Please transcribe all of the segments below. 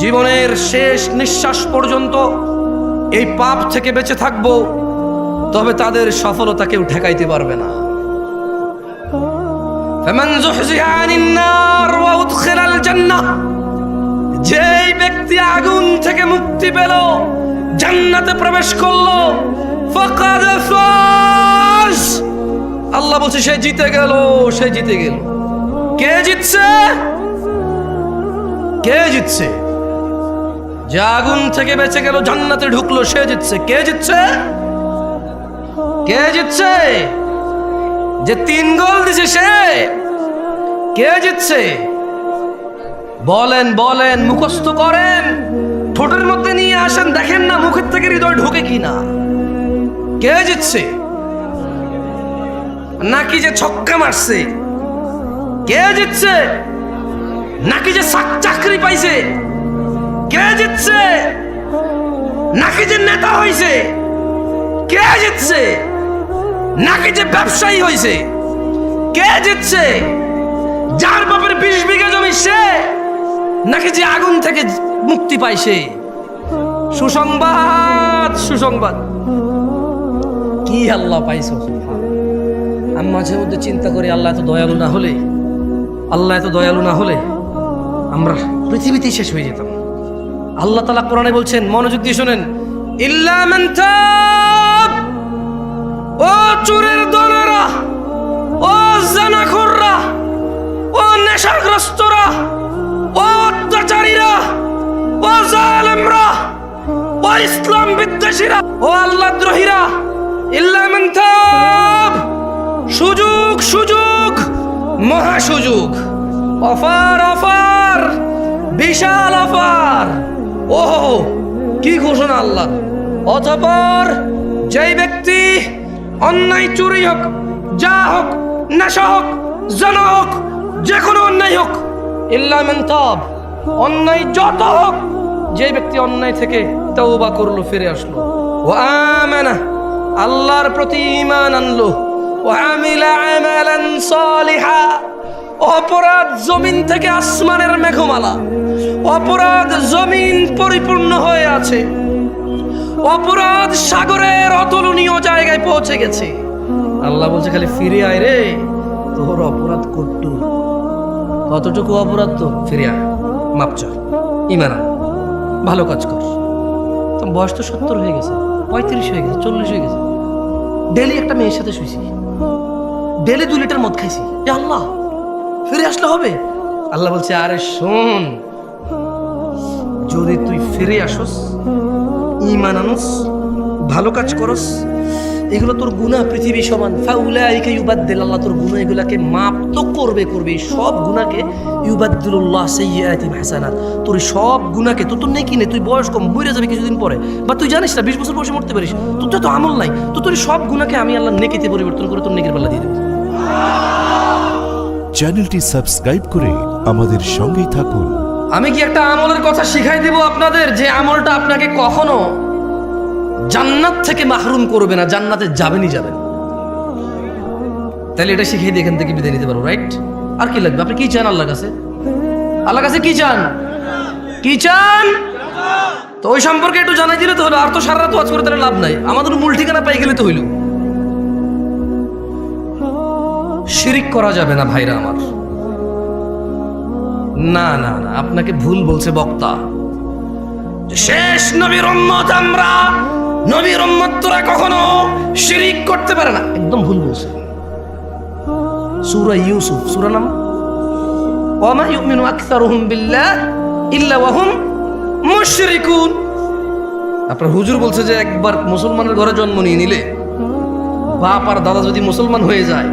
জীবনের শেষ নিঃশ্বাস পর্যন্ত এই পাপ থেকে বেঁচে থাকবো, তবে তাদের সফলতা কেউ ঠেকাইতে পারবে না। ফামান যুহজিহা আনিন নার ওয়া উদখিলাল জান্নাহ, যেই ব্যক্তি আগুন থেকে মুক্তি পেল, জান্নাতে প্রবেশ করলো, ফাকাদ ফাজ, আল্লাহ বলছে সে জিতে গেল, সে জিতে গেল। কে জিতছে? কে জিতছে? যে আগুন থেকে বেঁচে গেল, জান্নাতে ঢুকলো, সে জিতছে। কে জিতছে? কে জিতছে? যে 3 গোল দিছে সে? কে জিতছে? বলেন বলেন, মুখস্থ করেন, ঠোঁটের মধ্যে নিয়ে আসেন, দেখেন না মুখের থেকে হৃদয় ঢোকে কিনা। কে জিতছে? নাকি যে ছক্কা মারছে? কে জিতছে? নাকি যে চাকরি পাইছে? কে জিতছে? নাকি যে নেতা হইছে? কে জিতছে? নাকি যে ব্যবসায়ী হইছে? কে জিতছে? যার বাপের 20 বিঘা জমি সে, নাকি যে আগুন থেকে মুক্তি পাইছে? সুসংবাদ, সুসংবাদ। কি আল্লাহ পাইছো? আমি মাঝে মধ্যে চিন্তা করি, আল্লাহ এত দয়ালু না হলে, আল্লাহ এত দয়ালু না হলে আমরা পৃথিবীতেই শেষ হয়ে যেতাম। আল্লাহ তাআলা কোরআনে বলছেন, মনোযোগ দিয়ে শোনেন, ইল্লা মান তাব, ও চোরের দলেরা, ও জানাখোররা, ও নেশাগ্রস্তরা, ও অত্যাচারীরা, ও জালেমরা, ও ইসলাম বিদ্বেষীরা, ও আল্লাহদ্রোহীরা, ইল্লা মান তাব, সুযোগ, সুযোগ, মহা সুযোগ, অফার, অফার, বিশাল অফার। ওহো, কি ঘোষণা আল্লাহ! অতঃপর যেই ব্যক্তি অন্যায়, চুরি হোক, যা হোক, নেশা হোক, জনা হোক, যে কোনো অন্যায় হোক, ইল্লা মান তাব, অন্যায় যত হোক, যে ব্যক্তি অন্যায় থেকে তওবা করলো, ফিরে আসলো, ওয়া আমানা, আল্লাহর প্রতি ঈমান আনলো, ওয়া আমিলা আমালান সালিহা, অপরাধ জমিন থেকে আসমানের মেঘমালা, অপরাধ জমিন পরিপূর্ণ হয়ে আছে, অপরাধ সাগরের অতুলনীয় জায়গায় পৌঁছে গেছে। আল্লাহ বলছে খালি ফিরে আয় রে, তোর অপরাধ কতটুকু অপরাধ, তো ফিরে আয়, মাপ চা, ঈমান আন, ভালো কাজ কর। তো বয়স তো 70 হয়ে গেছে, 35 হয়ে গেছে, 40 হয়ে গেছে, ডেলি একটা মেয়ের সাথে শুয়েছি, ডেলি 2 লিটার মদ খাইছি, আল্লাহ ফিরে আসলে হবে? আল্লাহ বলছে, আরে শোন, যদি তুই ফিরে আসস, ঈমান আনস, ভালো কাজ করস, এগুলো তোর গুনাহ পৃথিবী সমান, ফাউলাইকা ইউবাদদিল, আল্লাহ তোর গুনাহ এগুলাকে মাপ তো করবে, সব গুনাহকে, ইউবাদদিলুল্লাহ সাইয়্যাতিহিম হাসানাত, তোর সব গুনাহকে, তোর নেকি নেই, তুই বয়স কম, মরে যাবে কিছুদিন পরে, বা তুই জানিস না 20 বছর বয়সে মরতে পারিস, তোর তো আমল নাই, তোর সব গুনাহকে আমি আল্লাহ নেকিতে পরিবর্তন করে তোর নেকির পাল্লা দিয়ে দেব। চ্যানেলটি সাবস্ক্রাইব করে আমাদের সঙ্গেই থাকুন। আমি কি একটা আমলের কথা শিখাই দেব আপনাদের, যে আমলটা আপনাকে কখনো জান্নাত থেকে মাহরুম করবে না, জান্নাতে যাবেনই যাবেন। তাহলে এটা শিখিয়ে দিয়ে এখান থেকে বিদায় নিতে পারবো, রাইট? আর কি লাগবে? আপনি কি চান আল্লাহর কাছে? আল্লাহর কাছে কি চান? কি চান? তো ওই সম্পর্কে একটু জানাই দিলে তো হলো, আর তো সারা রাত ওয়াজ করে তাহলে লাভ নাই, আমাদের মূল ঠিকানা পাই গেলে তো হইল। শিরিক করা যাবে না ভাইরা আমার। না না না, আপনাকে ভুল বলছে বক্তা। শেষ নবীর উম্মত আমরা, নবীর উম্মত তোরা কখনো শিরিক করতে পারে না, একদম ভুল বলছে। সূরা ইউসুফ, সূরা নাম ওয়া মা ইউমিনু আকসারুহুম বিল্লাহ ইল্লা ওয়া হুম মুশরিকুন। আপনার হুজুর বলছে যে একবার মুসলমানের ঘরে জন্ম নিয়ে নিলে, বাপ আর দাদা যদি মুসলমান হয়ে যায়,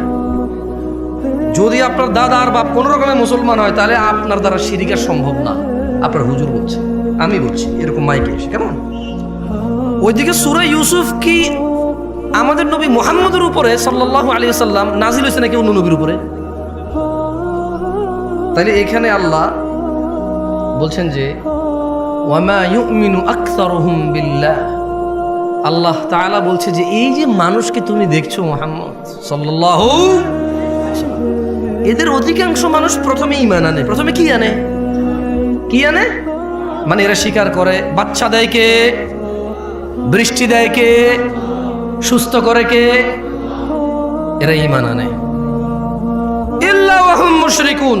যদি আপনার দাদা আর বাপ কোন রকমের মুসলমান হয়, তাহলে আপনার দ্বারা শিরিক আর সম্ভব না। আপনার হুজুর বলছে, আমি বলছি, এরকম মাইকে এসে, কেমন? ওইদিকে সূরা ইউসুফ কি আমাদের নবী মুহাম্মদের উপরে সাল্লাল্লাহু আলাইহি ওয়াসাল্লাম নাজিল হয়েছে নাকি অন্য নবীর উপরে? তাহলে এখানে আল্লাহ বলছেন যে ওয়া মা ইউমিনু আকসারুহুম বিল্লাহ, আল্লাহ তাআলা বলছে যে এই যে মানুষকে তুমি দেখছো মুহাম্মদ সাল্লাল্লাহু, এদের অধিকাংশ মানুষ প্রথমে ঈমান আনে। প্রথমে কি আনে? কি আনে? মানে এরা স্বীকার করে বাচ্চা দেয় কে, বৃষ্টি দেয় কে, সুস্থ করে কে? এরা ঈমান আনে। ইল্লা ওয়া হুম মুশরিকুন।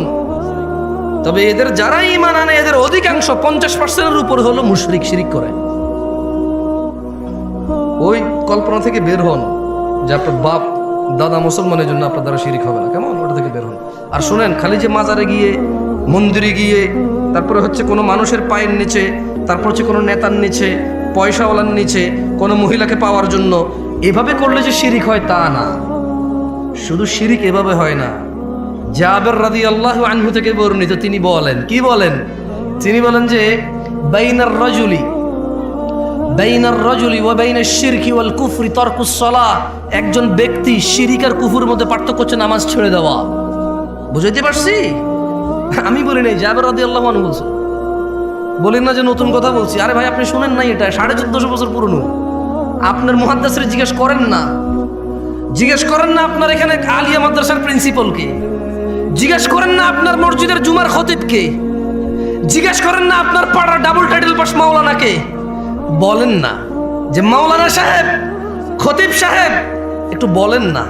তবে এদের যারা ঈমান আনে এদের অধিকাংশ 50%-এর উপর হলো মুশরিক, শিরিক করে। ওই কল্পনা থেকে বের হন যে আপনার বাপ দাদা মুসলমানের জন্য আপনার দ্বারা শিরিক হবে না, কেমন? ওটা থেকে বের হন। আর শুনেন, খালি যে মাজারে গিয়ে, মন্দিরে গিয়ে, তারপরে হচ্ছে কোনো মানুষের পায়ের নিচে, তারপর হচ্ছে কোনো নেতার নিচে, পয়সাওয়ালার নিচে, কোনো মহিলাকে পাওয়ার জন্য এভাবে করলে যে শিরিক হয় তা না। শুধু শিরিক এভাবে হয় না। জাবের রাদিয়াল্লাহু আনহু থেকে বর্ণিত, তিনি বলেন, কি বলেন? তিনি বলেন যে বাইনার রাজুলি ওয়া বাইনাশ শিরকি ওয়াল কুফরি তারকুস সালাহ। একজন ব্যক্তি শিরিক আর কুফরের মধ্যে পার্থক্য হচ্ছে নামাজ ছেড়ে দেওয়া। বুঝাইতে পারছি? আমি বলি নাই, জাবের রাদিয়াল্লাহু আনহু বলছেন। বলেন না যে নতুন কথা বলছি। আরে ভাই, আপনি শুনেন নাই? এটা 1450 বছর পুরনো। আপনার মুহাদ্দিসরে জিজ্ঞেস করেন না, আপনার এখানে আলিয়া মাদ্রাসার প্রিন্সিপালকে, জিজ্ঞেস করেন না আপনার মসজিদের জুমার খতিবকে, জিজ্ঞেস করেন না আপনার পাড়ার ডাবল টাইটেল পাস মাওলানাকে। বলেন না যে মাওলানা সাহেব, খতিব সাহেব, একটু বলেন না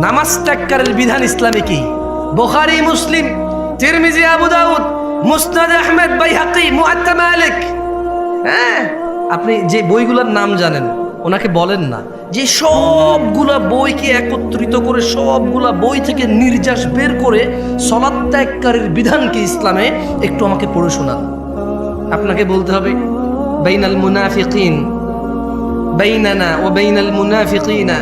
নামাজ ত্যাগকারীর বিধান ইসলামে কি? বুখারী, মুসলিম, তিরমিজি, আবু দাউদ, মুসনাদ আহমদ, বাইহাকি, মুআত্তা মালিক। হ্যাঁ, আপনি যে বইগুলোর নাম জানেন ওনাকে বলেন না যে সবগুলা বইকে একত্রিত করে, সবগুলা বই থেকে নির্যাস বের করে সালাত ত্যাগকারীর বিধানকে ইসলামে একটু আমাকে পড়ে শোনান। আপনাকে বলতে হবে বাইনাল মুনাফিকিন, বাইনানা ওয়া বাইনাল মুনাফিকিনা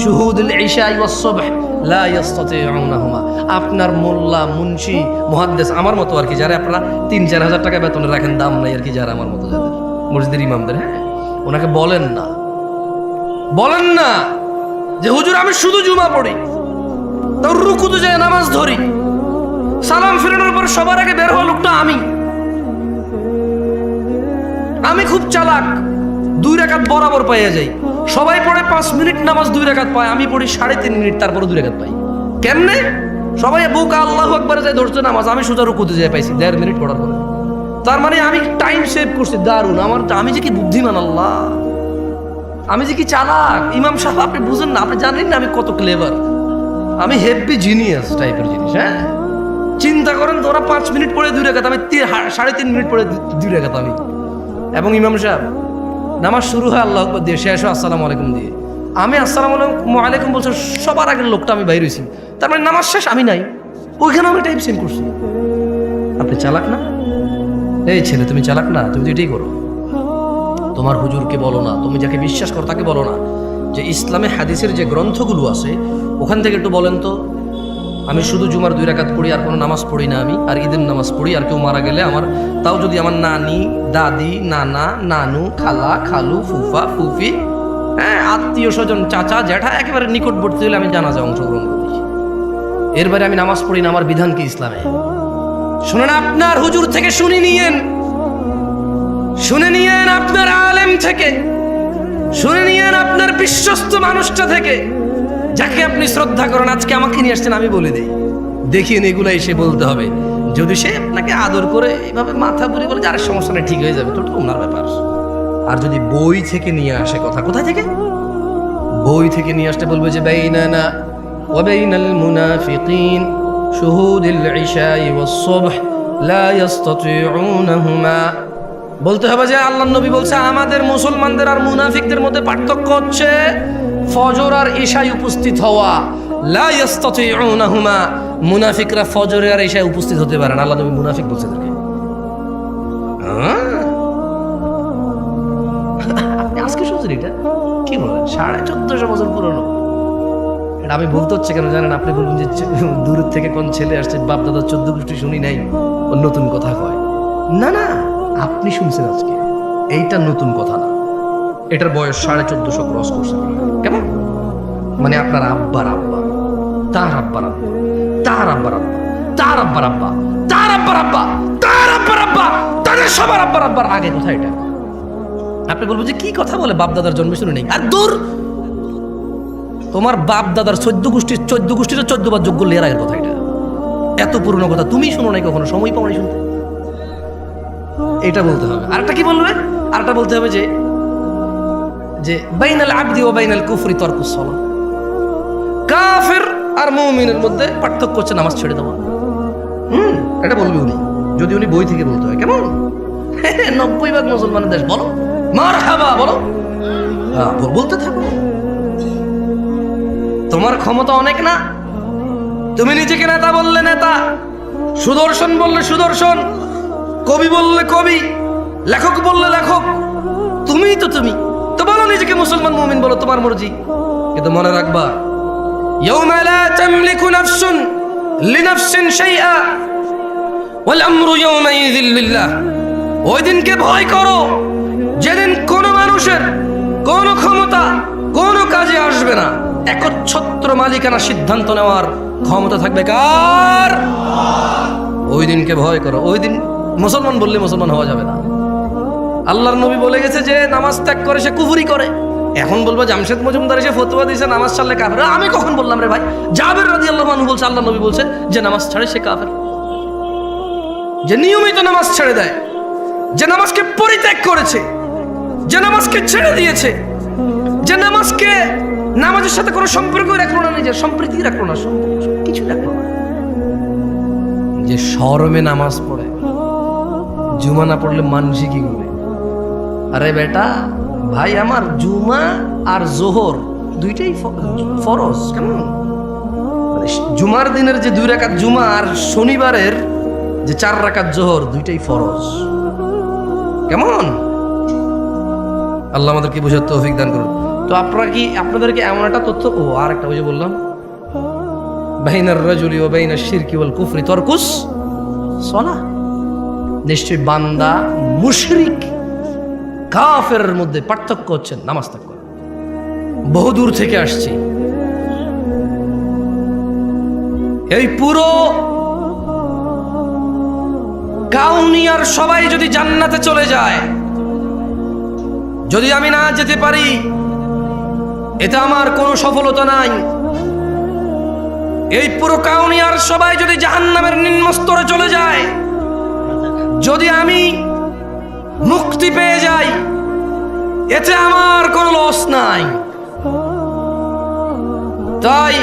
শুহুদুল ইশা ওয়াস সুবহ লা ইস্তাতিউনাহুমা। আপনার মোল্লা, মুন্সি, মুহাদ্দিস আমার মতো আর কি, যারা আপনারা 3-4 হাজার টাকা বেতনে রাখেন, দাম নাই আর কি, যারা আমার মতো, যাদের মসজিদের ইমামদের, হ্যাঁ, ওনাকে বলেন না যে হুজুর আমি শুধু জুমা পড়ি, তাও রুকুতে যায় নামাজ ধরি, সালাম ফিরানোর পর সবার আগে বের হওয়া লোকটা আমি খুব চালাক, 2 রাকাত বরাবর পাইয়া যাই। সবাই পড়ে 5 মিনিট নামাজ 2 রাকাত পায়, আমি পড়ি 3.5 মিনিট, তারপরে 2 রাকাত পাই। কেমনে? সবাই বুকা আল্লাহু আকবার যায় ধরছে নামাজ, আমি সোজা রুকুতে যায় পাইছি 1.5 মিনিট পড়ার পরে। তার মানে আমি টাইম সেভ করছি, দারুণ। আমি যে কি বুদ্ধিমান, আল্লাহ, আমি যে কি চালাক। ইমাম সাহেব, আপনি বুঝেন না, আপনি জানেন না আমি কত ক্লেভার, আমি হেভি জিনিয়াস টাইপের জিনিস। হ্যাঁ, চিন্তা করেন, তোরা 5 মিনিট পড়ে 2 রাকাত, আমি 3.5 মিনিট পড়ে 2 রাকাত আমি। এবং ইমাম সাহেব নামাজ শুরু হয় আল্লাহু আকবার দিয়ে, শেষ হয় আসসালামু আলাইকুম দিয়ে। আমি আসসালামু আলাইকুম বলছি, সবার আগের লোকটা আমি বাইরে হয়েছি, তার মানে নামাজ শেষ, আমি নাই ওইখানে, আমি টাইম সেভ করছি। আপনি চালাক না? এই ছেলে, তুমি চালাক না? তুমি তো এটাই করো। তোমার হুজুরকে বলো না, তুমি যাকে বিশ্বাস করো তাকে বলো না যে ইসলামে হাদিসের যে গ্রন্থগুলো আছে ওখান থেকে একটু বলেন তো, আমি শুধু জুমার 2 রাকাত পড়ি, আর কোনো নামাজ পড়ি না আমি, আর ঈদের নামাজ পড়ি, আর কেউ মারা গেলে আমার, তাও যদি আমার নানি, দাদি, নানা, নানু, খালা, খালু, ফুফা, ফুফি, হ্যাঁ, আত্মীয় স্বজন, চাচা, জ্যাঠা, একেবারে নিকটবর্তী হলে আমি জানাজা অংশগ্রহণ করি। এর বাইরে আমি নামাজ পড়ি না। আমার বিধান কি ইসলামে? শুনেন, আপনার হুজুর থেকে শুনে নিয়েন আপনার আলেম থেকে, শুনে নিয়েন আপনার বিশ্বস্ত মানুষটা থেকে, যাকে আপনি শ্রদ্ধা করেন। আজকে আমাকে নিয়ে আসছেন, আমি বলে দিই, দেখিয়ে এগুলো এসে বলতে হবে। যদি সে আপনাকে আদর করে এইভাবে মাথা বুড়ি বলে যার সমস্যা নেই, ঠিক হয়ে যাবে, তো ওনার ব্যাপার। আর যদি বই থেকে নিয়ে আসে কথা, কোথায় থেকে? বই থেকে নিয়ে আসতে বলবে যে বাইনানা ওয়া বাইনাল মুনাফিকিন শুহুদুল ইশা ওয়াস সুবহ লা ইস্তাতিউনাহুমা। বলতে হবে যে আল্লাহর নবী বলছে আমাদের মুসলমানদের আর মুনাফিকদের মধ্যে পার্থক্য হচ্ছে ফজর আর ইশায় উপস্থিত হওয়া। লা ইস্তাতিউনাহুমা, মুনাফিকরা ফজরে আর ইশায় উপস্থিত হতে পারে না। আল্লাহ নবী মুনাফিক বলছে তাদেরকে। আপনি আজকে শুনছেন এটা? কি বলেন? 1450 বছর পুরনো। এটা আমি বলতে হচ্ছে কেন জানেন? আপনি বলবেন যে দূর থেকে কোন ছেলে আসছে, বাপ দাদা 14 গোষ্ঠী শুনি নাই, ও নতুন কথা কয়। না না, আপনি শুনছেন আজকে, এইটা নতুন কথা না। এটার বয়স 1450 ক্রস করছে। কেমন? মানে আপনার আব্বার আব্বা, তার আব্বার আব্বা, তার আব্বার আব্বা, তার আব্বার আব্বা, তার আব্বার আব্বা, তার আব্বার আব্বা, তাদের সবার আব্বার আব্বার আগে কথা এটা। আপনি বলবেন যে কি কথা বলে, বাপ দাদার জন্মে শুনে নেই। আর দূর, তোমার বাপ দাদার 14 গোষ্ঠীর 14 বার যোগ্য লেয়ার আগের কথা এটা। এত পুরনো কথা তুমি শুনো নাই কখনো, সময় পাও নাই শুনতে। এটা বলতে হবে। আরেকটা কি বলবে? আরেকটা বলতে হবে যে যে বাইনাল আবদি ওয়া বাইনাল কুফরি তারকুস সালাহ, কাফের আর মুমিনের মধ্যে পার্থক্য হচ্ছে নামাজ ছেড়ে দেওয়া। এটা বলবে উনি, যদি উনি বই থেকে বলতে হয়। কেমন 90% মুসলমানের দেশ, বলো মারহাবা, বলো হ্যাঁ, বলতে থাকো। তোমার ক্ষমতা অনেক না, তুমি নিজেকে নেতা বললে নেতা, সুদর্শন বললে সুদর্শন, কবি বললে কবি, লেখক বললে লেখক, তুমিই তো তুমি তো বলো নিজেকে মুসলমান মুমিন বলো, তোমার মর্জি। কিন্তু মনে রাখবা, ইয়াউমা লা তামলিকু নাফসুন লিনাফসিন শাইআ ওয়াল আমরু ইয়াউমাইযিল লিল্লাহ। ওই দিনকে ভয় করো যেদিন কোনো মানুষের কোনো ক্ষমতা কোনো কাজে আসবে না, একচ্ছত্র মালিকানা সিদ্ধান্ত নেওয়ার ক্ষমতা থাকবে কার? ওই দিনকে ভয় করো। ওই দিন মুসলমান বললে মুসলমান হওয়া যাবে না। আল্লাহর নবী বলে গেছে যে নামাজ ত্যাগ করে সে কুফরি করে। এখন বলবো জামশেদ মজুমদার এসে ফতোয়া দিয়েছে নামাজ ছাড়লে কাফের। আমি কখন বললাম রে ভাই? জাবের রাদিয়াল্লাহু আনহু বলছে আল্লাহর নবী বলছে যে নামাজ ছাড়ে সে কাফের। যে নিয়মিত নামাজ ছেড়ে দেয়, যে নামাজকে পরিত্যাগ করেছে, যে নামাজকে ছেড়ে দিয়েছে, যে নামাজকে নামাজের সাথে কোনো সম্পর্ক রাখলো না, নিজের সম্প্রীতি রাখলো না, কিছু রাখলো না, যে শরমে নামাজ পড়ে, জুমা না পড়লে মানুষ কি করবে? আরে বেটা ভাই আমার, জুমা আর জোহর দুইটাই ফরজ। কেমন জুমার দিনের যে 2 রাকাত জুমা আর শনিবারের যে 4 রাকাত জোহর দুইটাই ফরজ। কেমন আল্লাহ আমাদেরকে বোঝার তৌফিক দান করুন। তো আপনাদেরকে এমন একটা তথ্য, ও আর একটা ওই যে বললাম বাইনার রাজুলি ওয়া বাইনাশ শিরকি ওয়াল কুফরি তারকুস সালাহ। নিশ্চয়ই বান্দা মুশরিক কাফেরের মধ্যে পার্থক্য হচ্ছে নামাজ ত্যাগ করা। বহু দূর থেকে আসছি, এই পুরো কাউনিয়ার সবাই যদি জান্নাতে চলে যায়, যদি আমি না যেতে পারি, এতে আমার কোনো সফলতা নাই। এই পুরো কাউনিয়ার সবাই যদি জাহান্নামের নিম্ন স্তরে চলে যায়, যদি আমি মুক্তি পেয়ে যাই, এতে আমার কোনো লস নাই। তাই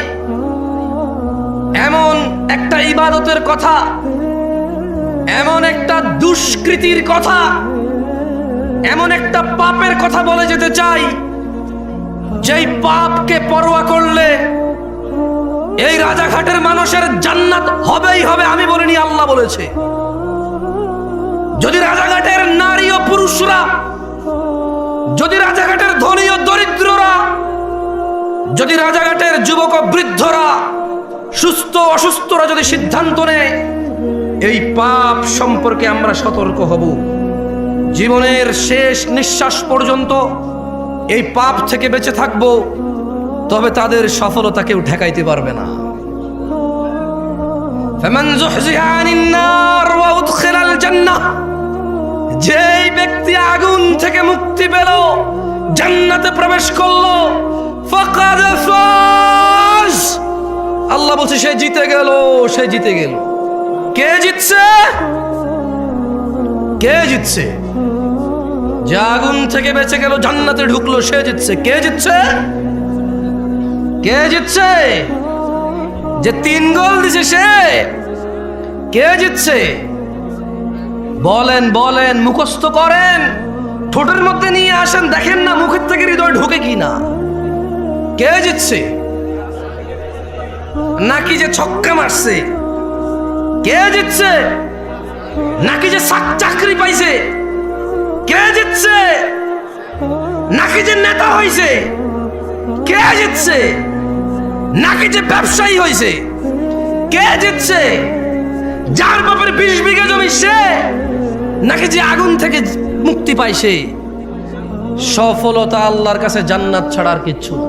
এমন একটা ইবাদতের কথা, এমন একটা দুষ্কৃতির কথা, এমন একটা পাপের কথা বলে যেতে চাই, যেই পাপকে পরোয়া করলে এই রাজাঘাটের মানুষের জান্নাত হবেই হবে। আমি বলিনি, আল্লাহ বলেছে। যদি রাজাঘাটের নারী ও পুরুষরা, যদি রাজাঘাটের ধনী ও দরিদ্ররা, যদি রাজাঘাটের যুবক ও বৃদ্ধরা, সুস্থ অসুস্থরা যদি সিদ্ধান্ত নেয় এই পাপ সম্পর্কে আমরা সতর্ক হব, জীবনের শেষ নিঃশ্বাস পর্যন্ত এই পাপ থেকে বেঁচে থাকব, তবে তাদের সফলতা কেউ ঠেকাইতে পারবে না। ফামান যুহজিহা আনিন নার ওয়া উদখিলাল জান্নাহ, যেই ব্যক্তি আগুন থেকে মুক্তি পেল, জান্নাতে প্রবেশ করলো, ফাকাদ ফাজ, আল্লাহ বলছে সে জিতে গেল, সে জিতে গেল। কে জিতছে? কে জিতছে? যে আগুন থেকে বেঁচে গেল, জান্নাতে ঢুকলো, সে জিতছে। কে জিতছে? কে জিতছে? যে 3 গোল দিছে সে। কে জিতছে? বলেন বলেন, মুখস্থ করেন, ঠোঁটের মধ্যে নিয়ে আসেন, দেখেন না মুখের থেকে হৃদয় ঢোকে কিনা। কে জিতছে? নাকি যে ছক্কা মারছে? কে জিতছে? নাকি যে চাকরি পাইছে? কে জিতছে? নাকি যে নেতা হইছে? কে জিতছে? নাকি যে ব্যবসায়ী হইছে? কে জিতছে? যার বাপের 20 বিঘা জমি সে, নাকি যে আগুন থেকে মুক্তি পাইছে? সফলতা আল্লাহর কাছে জান্নাত ছাড়া আর কিচ্ছু না।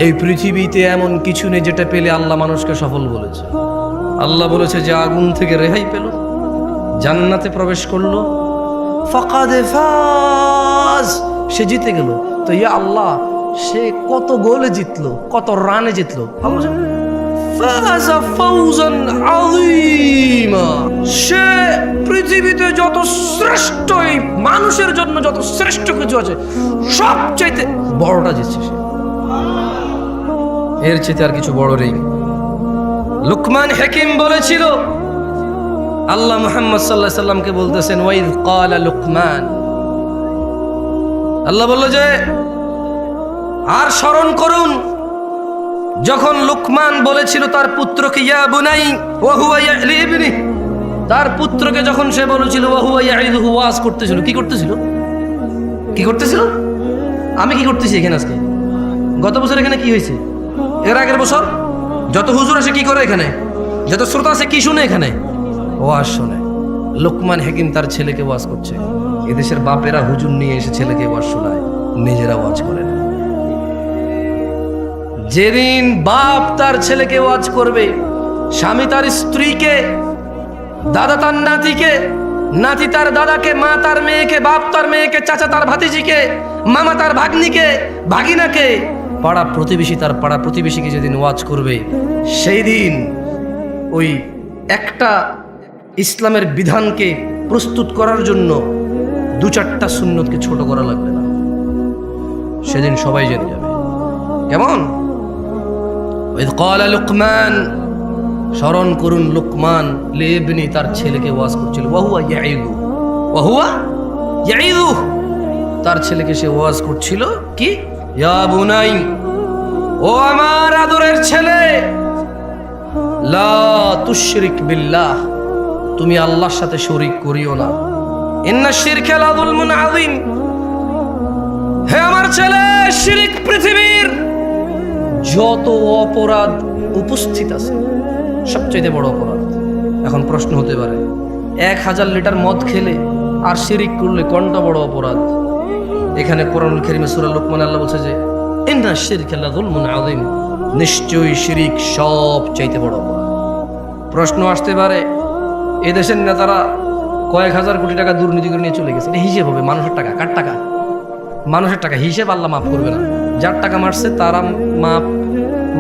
এই পৃথিবীতে এমন কিছু নেই যেটা পেলে আল্লাহ মানুষকে সফল বলেছে। আল্লাহ বলেছে যে আগুন থেকে রেহাই পেল, জান্নাতে প্রবেশ করলো, ফাকাদে ফাজ, সে জিতে গেল। তো ইয়া আল্লাহ, সে কত গোলে জিতলো, কত রানে জিতলো? ফাযা ফাওজান আযীমা, সে পৃথিবীতে যত শ্রেষ্ঠ, এই মানুষের জন্য যত শ্রেষ্ঠ কিছু আছে সবচাইতে বড়টা জিতছে সে, এর চাইতে আর কিছু বড় নেই। লুকমান হাকিম বলেছিল, আল্লাহ মুহাম্মদ সাল্লাল্লাহু আলাইহি সাল্লামকে বলতেছেন, ওয়াইদ ক্বালা লুকমান, আল্লাহ বলল যে আর স্মরণ করুন যখন লুকমান বলেছিল তার পুত্রকে, ইয়া বুনাই ওয়া হুয়া ইয়ালি ইবনি, তার পুত্রকে যখন সে বলেছিল ওয়া হুয়া ইয়াইদুহু, ওয়াজ করতেছিল। কি করতেছিল? কি করতেছিল? আমি কি করতেছি এখানে আজকে? গত বছর এখানে কি হয়েছে? এর আগের বছর যত হুজুর আসে কি করে এখানে? যত শ্রোতা আছে কি শুনে এখানে? ওয়াজ শুনে। লুকমান হাকিম তার ছেলেকে ওয়াজ করছে। এদেশের বাপেরা হুজুর নিয়ে এসে ছেলেকে ওয়াজ শোনায়, নিজেরা ওয়াজ করে না। যেদিন বাপ তার ছেলেকে ওয়াজ করবে, স্বামী তার স্ত্রীকে, দাদা তার নাতিকে, নাতি তার দাদাকে, মা তার মেয়েকে, বাপ তার মেয়েকে, চাচা তার ভাতিজিকে, মামা তার ভাগ্নিকে, ভাগিনাকে, পাড়া প্রতিবেশী তার পাড়া প্রতিবেশীকে যেদিন ওয়াজ করবে, সেই দিন ওই একটা ইসলামের বিধানকে প্রস্তুত করার জন্য দু চারটা সুন্নতকে ছোট করা লাগবে না, সেদিন সবাই জেনে যাবে। কেমন? ওয়াইদ ক্বালা লুকমান, স্মরণ করুন লুকমান লিবনি, তার ছেলেকে ওয়াজ করছিল, ওয়া হুয়া ইয়াইদু, ওয়া হুয়া ইয়াইদু, তার ছেলেকে সে ওয়াজ করছিল কি, ইয়া বুনাই, ও আমার আদরের ছেলে, লা তুশরিক বিল্লাহ, তুমি আল্লাহর সাথে শরীক করিও না, ইন্না শিরকা লা যুলমুন আযীম, হে আমার ছেলে, শিরক পৃথিবীর যত অপরাধ উপস্থিত আছে সবচেয়ে বড় অপরাধ। এখন প্রশ্ন হতে পারে, 1000 লিটার মদ খেলে আর শিরিক করলে কোনটা বড় অপরাধ? এখানে কোরআনুল কারীমে সূরা লুকমানে আল্লাহ বলছে যে ইন্না শিরকা লা যুলমুন আযীম, নিশ্চয়ই শিরিক সবচেয়ে বড় অপরাধ। প্রশ্ন আসতে পারে, এদেশের নেতারা কয়েক হাজার কোটি টাকা দুর্নীতি করে নিয়ে চলে গেছে, এটা হিসেব হবে? মানুষের টাকা, কার টাকা? মানুষের টাকা, হিসেব আল্লাহ মাফ করবে না। যার টাকা মারছে তারা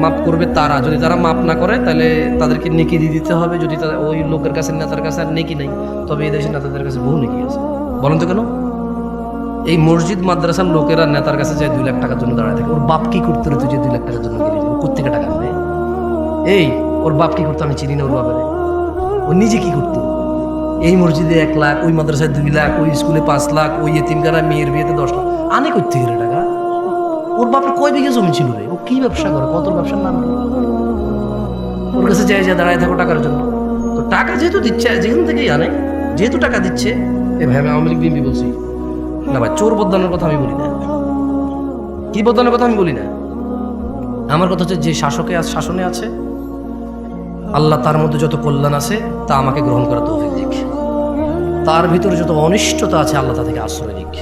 মাফ করবে, তারা যদি তারা মাফ না করে তাহলে তাদেরকে নেকি দিয়ে দিতে হবে। যদি ওই লোকের কাছে, নেতার কাছে আর নেকি নেই, তবে এই দেশের নেতাদের কাছে বহু নেকি আছে। বলেন তো কেন? এই মসজিদ মাদ্রাসার লোকেরা নেতার কাছে যায় 2 লাখ টাকার জন্য দাঁড়ায় থাকে। ওর বাপ কি করতে রে, তুই যে 2 লাখ টাকার জন্য গেলি, ও কোত্থেকে টাকা আনবে? এই ওর বাপ কি করতো আমি চিনি না, ওর বাপের ও নিজে কি করতো? এই মসজিদে 1 লাখ, ওই মাদ্রাসায় 2 লাখ, ওই স্কুলে 5 লাখ, ওই এতিমখানা মেয়ের বিয়েতে 10 লাখ আনে কোত্থেকে রে টাকা? ওর বাপের কয় বিঘা জমি ছিল রে? ও কি ব্যবসা করে? কত ব্যবসার নাম? ওর কাছে যাই যা দাঁড়ায় থাকো টাকার জন্য। তো টাকা যেহেতু দিচ্ছে, যেখান থেকেই আনে, যেহেতু টাকা দিচ্ছে, এ ভাই আমি আওয়ামী লীগ বিএনপি বলছি না ভাই, চোর বদলানোর কথা আমি বলি না, কি বদলানোর কথা আমি বলি না। আমার কথা হচ্ছে যে শাসনে আছে, আল্লাহ তার মধ্যে যত কল্যাণ আছে তা আমাকে গ্রহণ করা তৌফিক দিক, তার ভিতরে যত অনিষ্টতা আছে আল্লাহ তা থেকে আশ্রয় দিক।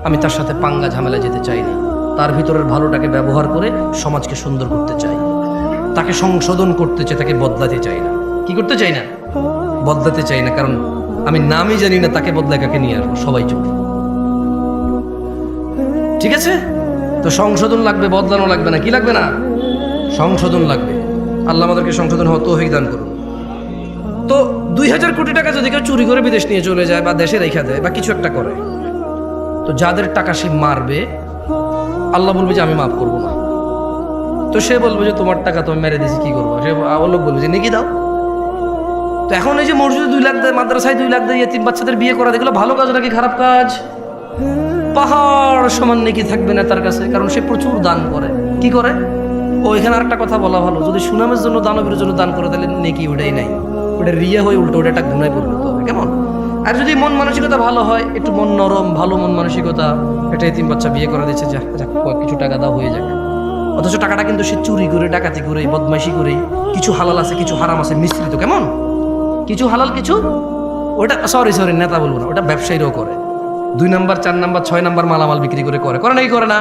আমি তার সাথে পাঙ্গা ঝামেলা যেতে চাই না, তার ভিতরের ভালোটাকে ব্যবহার করে সমাজকে সুন্দর করতে চাই, তাকে সংশোধন করতে চাই, তাকে বদলাতে চাই না। কি করতে চাই না? বদলাতে চাই না, কারণ আমি নামই জানি না তাকে বদলায় কাকে নিয়ে আসবো, সবাই চোর। ঠিক আছে? তো সংশোধন লাগবে, বদলানো লাগবে না। কি লাগবে না? সংশোধন লাগবে। আল্লাহ আমাদেরকে সংশোধন হওয়া তৌফিক দান করুন। তো 2000 কোটি টাকা যদি কেউ চুরি করে বিদেশ নিয়ে চলে যায় বা দেশে রেখে দেয় বা কিছু একটা করে, তো যাদের টাকা সে মারবে আল্লাহ বলবে যে আমি মাফ করবো না। তো সে বলবে যে তোমার টাকা তুমি মেরে দিয়েছি, কি করবো? সে লোক বলবে যে নেকি দাও। তো এখন এই যে মসজিদে 2 লাখ দেয়, মাদ্রাসায় 2 লাখ দেয়, এতিম বাচ্চাদের বিয়ে করা, দেখলো ভালো কাজ নাকি খারাপ কাজ? পাহাড় সমান নেকি থাকবে না তার কাছে, কারণ সে প্রচুর দান করে। কি করে? ও এখানে আরেকটা কথা বলা ভালো, যদি সুনামের জন্য, দানবের জন্য দান করে তাহলে নেকি ওটাই নাই, ওটা রিয়া হয়ে উল্টো ওটা একটা গুনায় পরিণত হবে। কেমন? আর যদি মন মানসিকতা ভালো হয়, একটু মন নরম, ভালো মন মানসিকতা, একটা এতিম বাচ্চা বিয়ে করে দিচ্ছে, যা কিছু টাকা দাও হয়ে যাক, অথচ টাকাটা কিন্তু সে চুরি করে, ডাকাতি করে, বদমাইশি করে, কিছু হালাল আছে কিছু হারাম আছে মিশ্রিত। কেমন? কিছু হালাল কিছু, ওটা সরি নেতা বলবো না, ওটা ব্যবসায়ীরাও করে। 2 নাম্বার 4 নাম্বার 6 নাম্বার মালামাল বিক্রি করে নাকি করে না?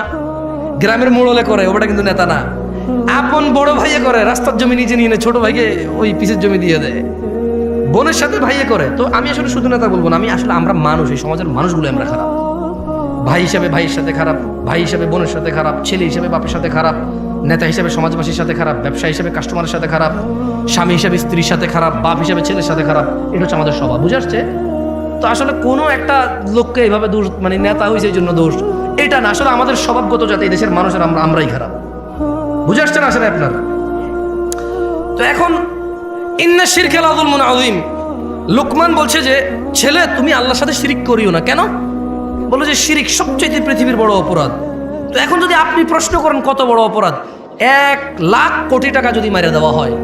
গ্রামের মোড়লে করে, ওটা কিন্তু নেতা না। আপন বড় ভাইয়ে করে, রাস্তার জমি নিজে নিয়ে ছোট ভাইকে ওই পিসের জমি দিয়ে দেয়, বোনের সাথে ভাইয়ে করে। তো আমি আসলে শুধু নেতা বলবো না, আমি আসলে আমরা মানুষ, এই সমাজের মানুষগুলো আমরা খারাপ। ভাই হিসাবে ভাইয়ের সাথে খারাপ, ভাই হিসাবে বোনের সাথে খারাপ, ছেলে হিসাবে বাপের সাথে খারাপ, নেতা হিসেবে সমাজবাসীর সাথে খারাপ, ব্যবসা হিসেবে কাস্টমারের সাথে খারাপ, স্বামী হিসেবে স্ত্রীর সাথে খারাপ, বাপ হিসেবে ছেলের সাথে খারাপ। এটা হচ্ছে আমাদের স্বভাব, বুঝে আসছে? তো আসলে কোনো একটা লোককে এইভাবে দোষ, মানে নেতা হয়েছে এই জন্য দোষ, এটা না। আসলে আমাদের স্বভাবগত যাতে এই দেশের মানুষের আমরাই খারাপ, বুঝে আসছে না আসলে আপনার? তো এখন ইন্না শিরকা লাযুলমুন আযীম, লোকমান বলছে যে ছেলে তুমি আল্লাহর সাথে শিরিক করিও না। কেন? বলো যে শিরিক সবচেয়ে পৃথিবীর বড় অপরাধ। তো এখন যদি আপনি প্রশ্ন করেন কত বড় অপরাধ, 1,00,000 কোটি টাকা যদি মারিয়ে দেওয়া হয়,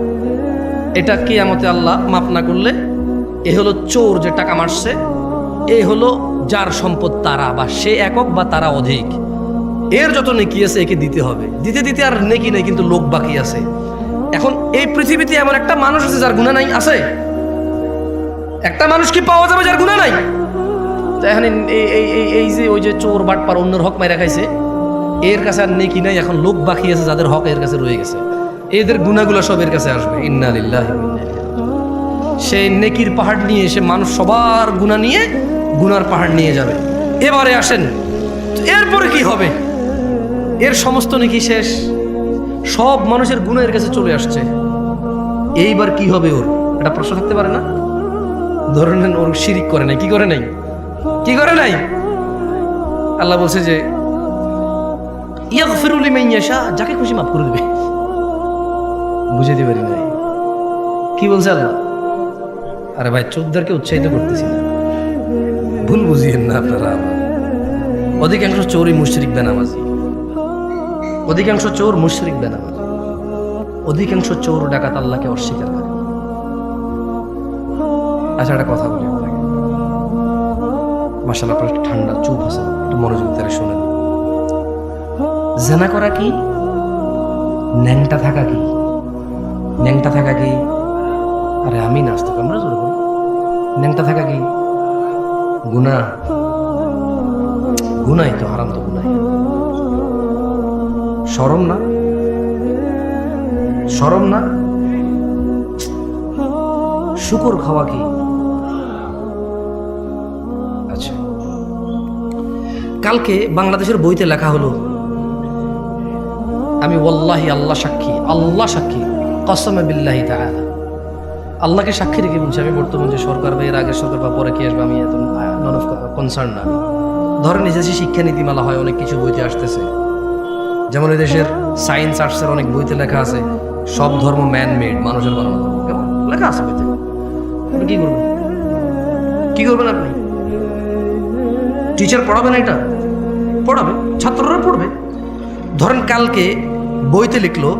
এটা কিয়ামতে আল্লাহ মাফ না করলে, এ হলো চোর যে টাকা মারছে, এ হলো যার সম্পদ তারা, বা সে একক বা তারা অধিক, এর যত নেকি আছে একে দিতে হবে। দিতে দিতে আর নেকি নেই, কিন্তু লোক বাকি আছে। এখন এই পৃথিবীতে এমন একটা মানুষ আছে যার গুনাহ নাই? আছে? একটা মানুষ কি পাওয়া যাবে যার গুনাহ নাই? তো এখন এই যে ওই যে চোর বাটপার অন্যের হক মাইরা খাইছে, এর কাছে আর নেকি নাই, এখন লোক বাকি আছে যাদের হক এর কাছে রয়ে গেছে, এদের গুনাহগুলো সব এর কাছে আসবে। ইন্না লিল্লাহি ওয়া ইন্না ইলাইহি রাজিউন। সেই নেকির পাহাড় নিয়ে এসে মানুষ সবার গুনাহ নিয়ে গুনার পাহাড় নিয়ে যাবে। এবারে আসেন, এরপরে কি হবে? এর সমস্ত নেকি শেষ, সব মানুষের গুনাহ এর কাছে চলে আসছে, এইবার কি হবে ওর? এটা প্রশ্ন থাকতে পারে না? ধরে নেন ওর শিরিক করে নাই, কি করে নাই? কি করে নাই? আল্লাহ বলছে যে ইয়াগফিরু লিমান ইয়াশা, যাকে খুশি মাফ করে দেবে। বুঝে দিবেন নাই কি বলছে আল্লাহ? আরে ভাই, চোরদেরকে উৎসাহিত করতেছি না, ভুল বুঝিয়েন না আপনারা। অধিকাংশ চোরই মুশরিক বেনামাজি, অধিকাংশ চোর মুশরিক বেনামাজি, অধিকাংশ চোর ডাকাত আল্লাহকে অস্বীকার করে। আচ্ছা, একটা কথা বলি আপনাকে, মাশাআল্লাহ আপনার ঠান্ডা চুপ আছে, একটু মনোযোগ দিয়ে শোনেন। জেনা করা কি? ন্যাংটা থাকা কি? ন্যাংটা থাকা কি? আরে আমি নাস্তা আমরা জোর করব। ন্যাংটা থাকা কি? গুনাহ। গুনাই তো, হারাম তো গুনাই। শরম না? শরম না? শুকর খাওয়া কি? আচ্ছা, কালকে বাংলাদেশের বইতে লেখা হলো, আমি ওয়াল্লাহি, আল্লাহ সাক্ষী, আল্লাহ সাক্ষী, কসমে বিল্লাহি তাআলা, আল্লাহকে সাক্ষী রেখে বলছি, আমি বর্তমান যে সরকার বা এর আগের সরকার বা পরে কি আসবে আমি এত নন অফ কনসার্ন না। ধরেন নিজের শিক্ষা নীতিমালা হয়, অনেক কিছু বইতে আসতেছে, যেমন এই দেশের সায়েন্স আর্টসের অনেক বইতে লেখা আছে সব ধর্ম ম্যান মেড, মানুষের বানানো ধর্ম, কেমন লেখা আছে বইতে। আপনি কি করবেন? কি করবেন আপনি? টিচার পড়াবে না? এটা পড়াবে, ছাত্ররা পড়বে। ধরেন কালকে বইতে লিখলো,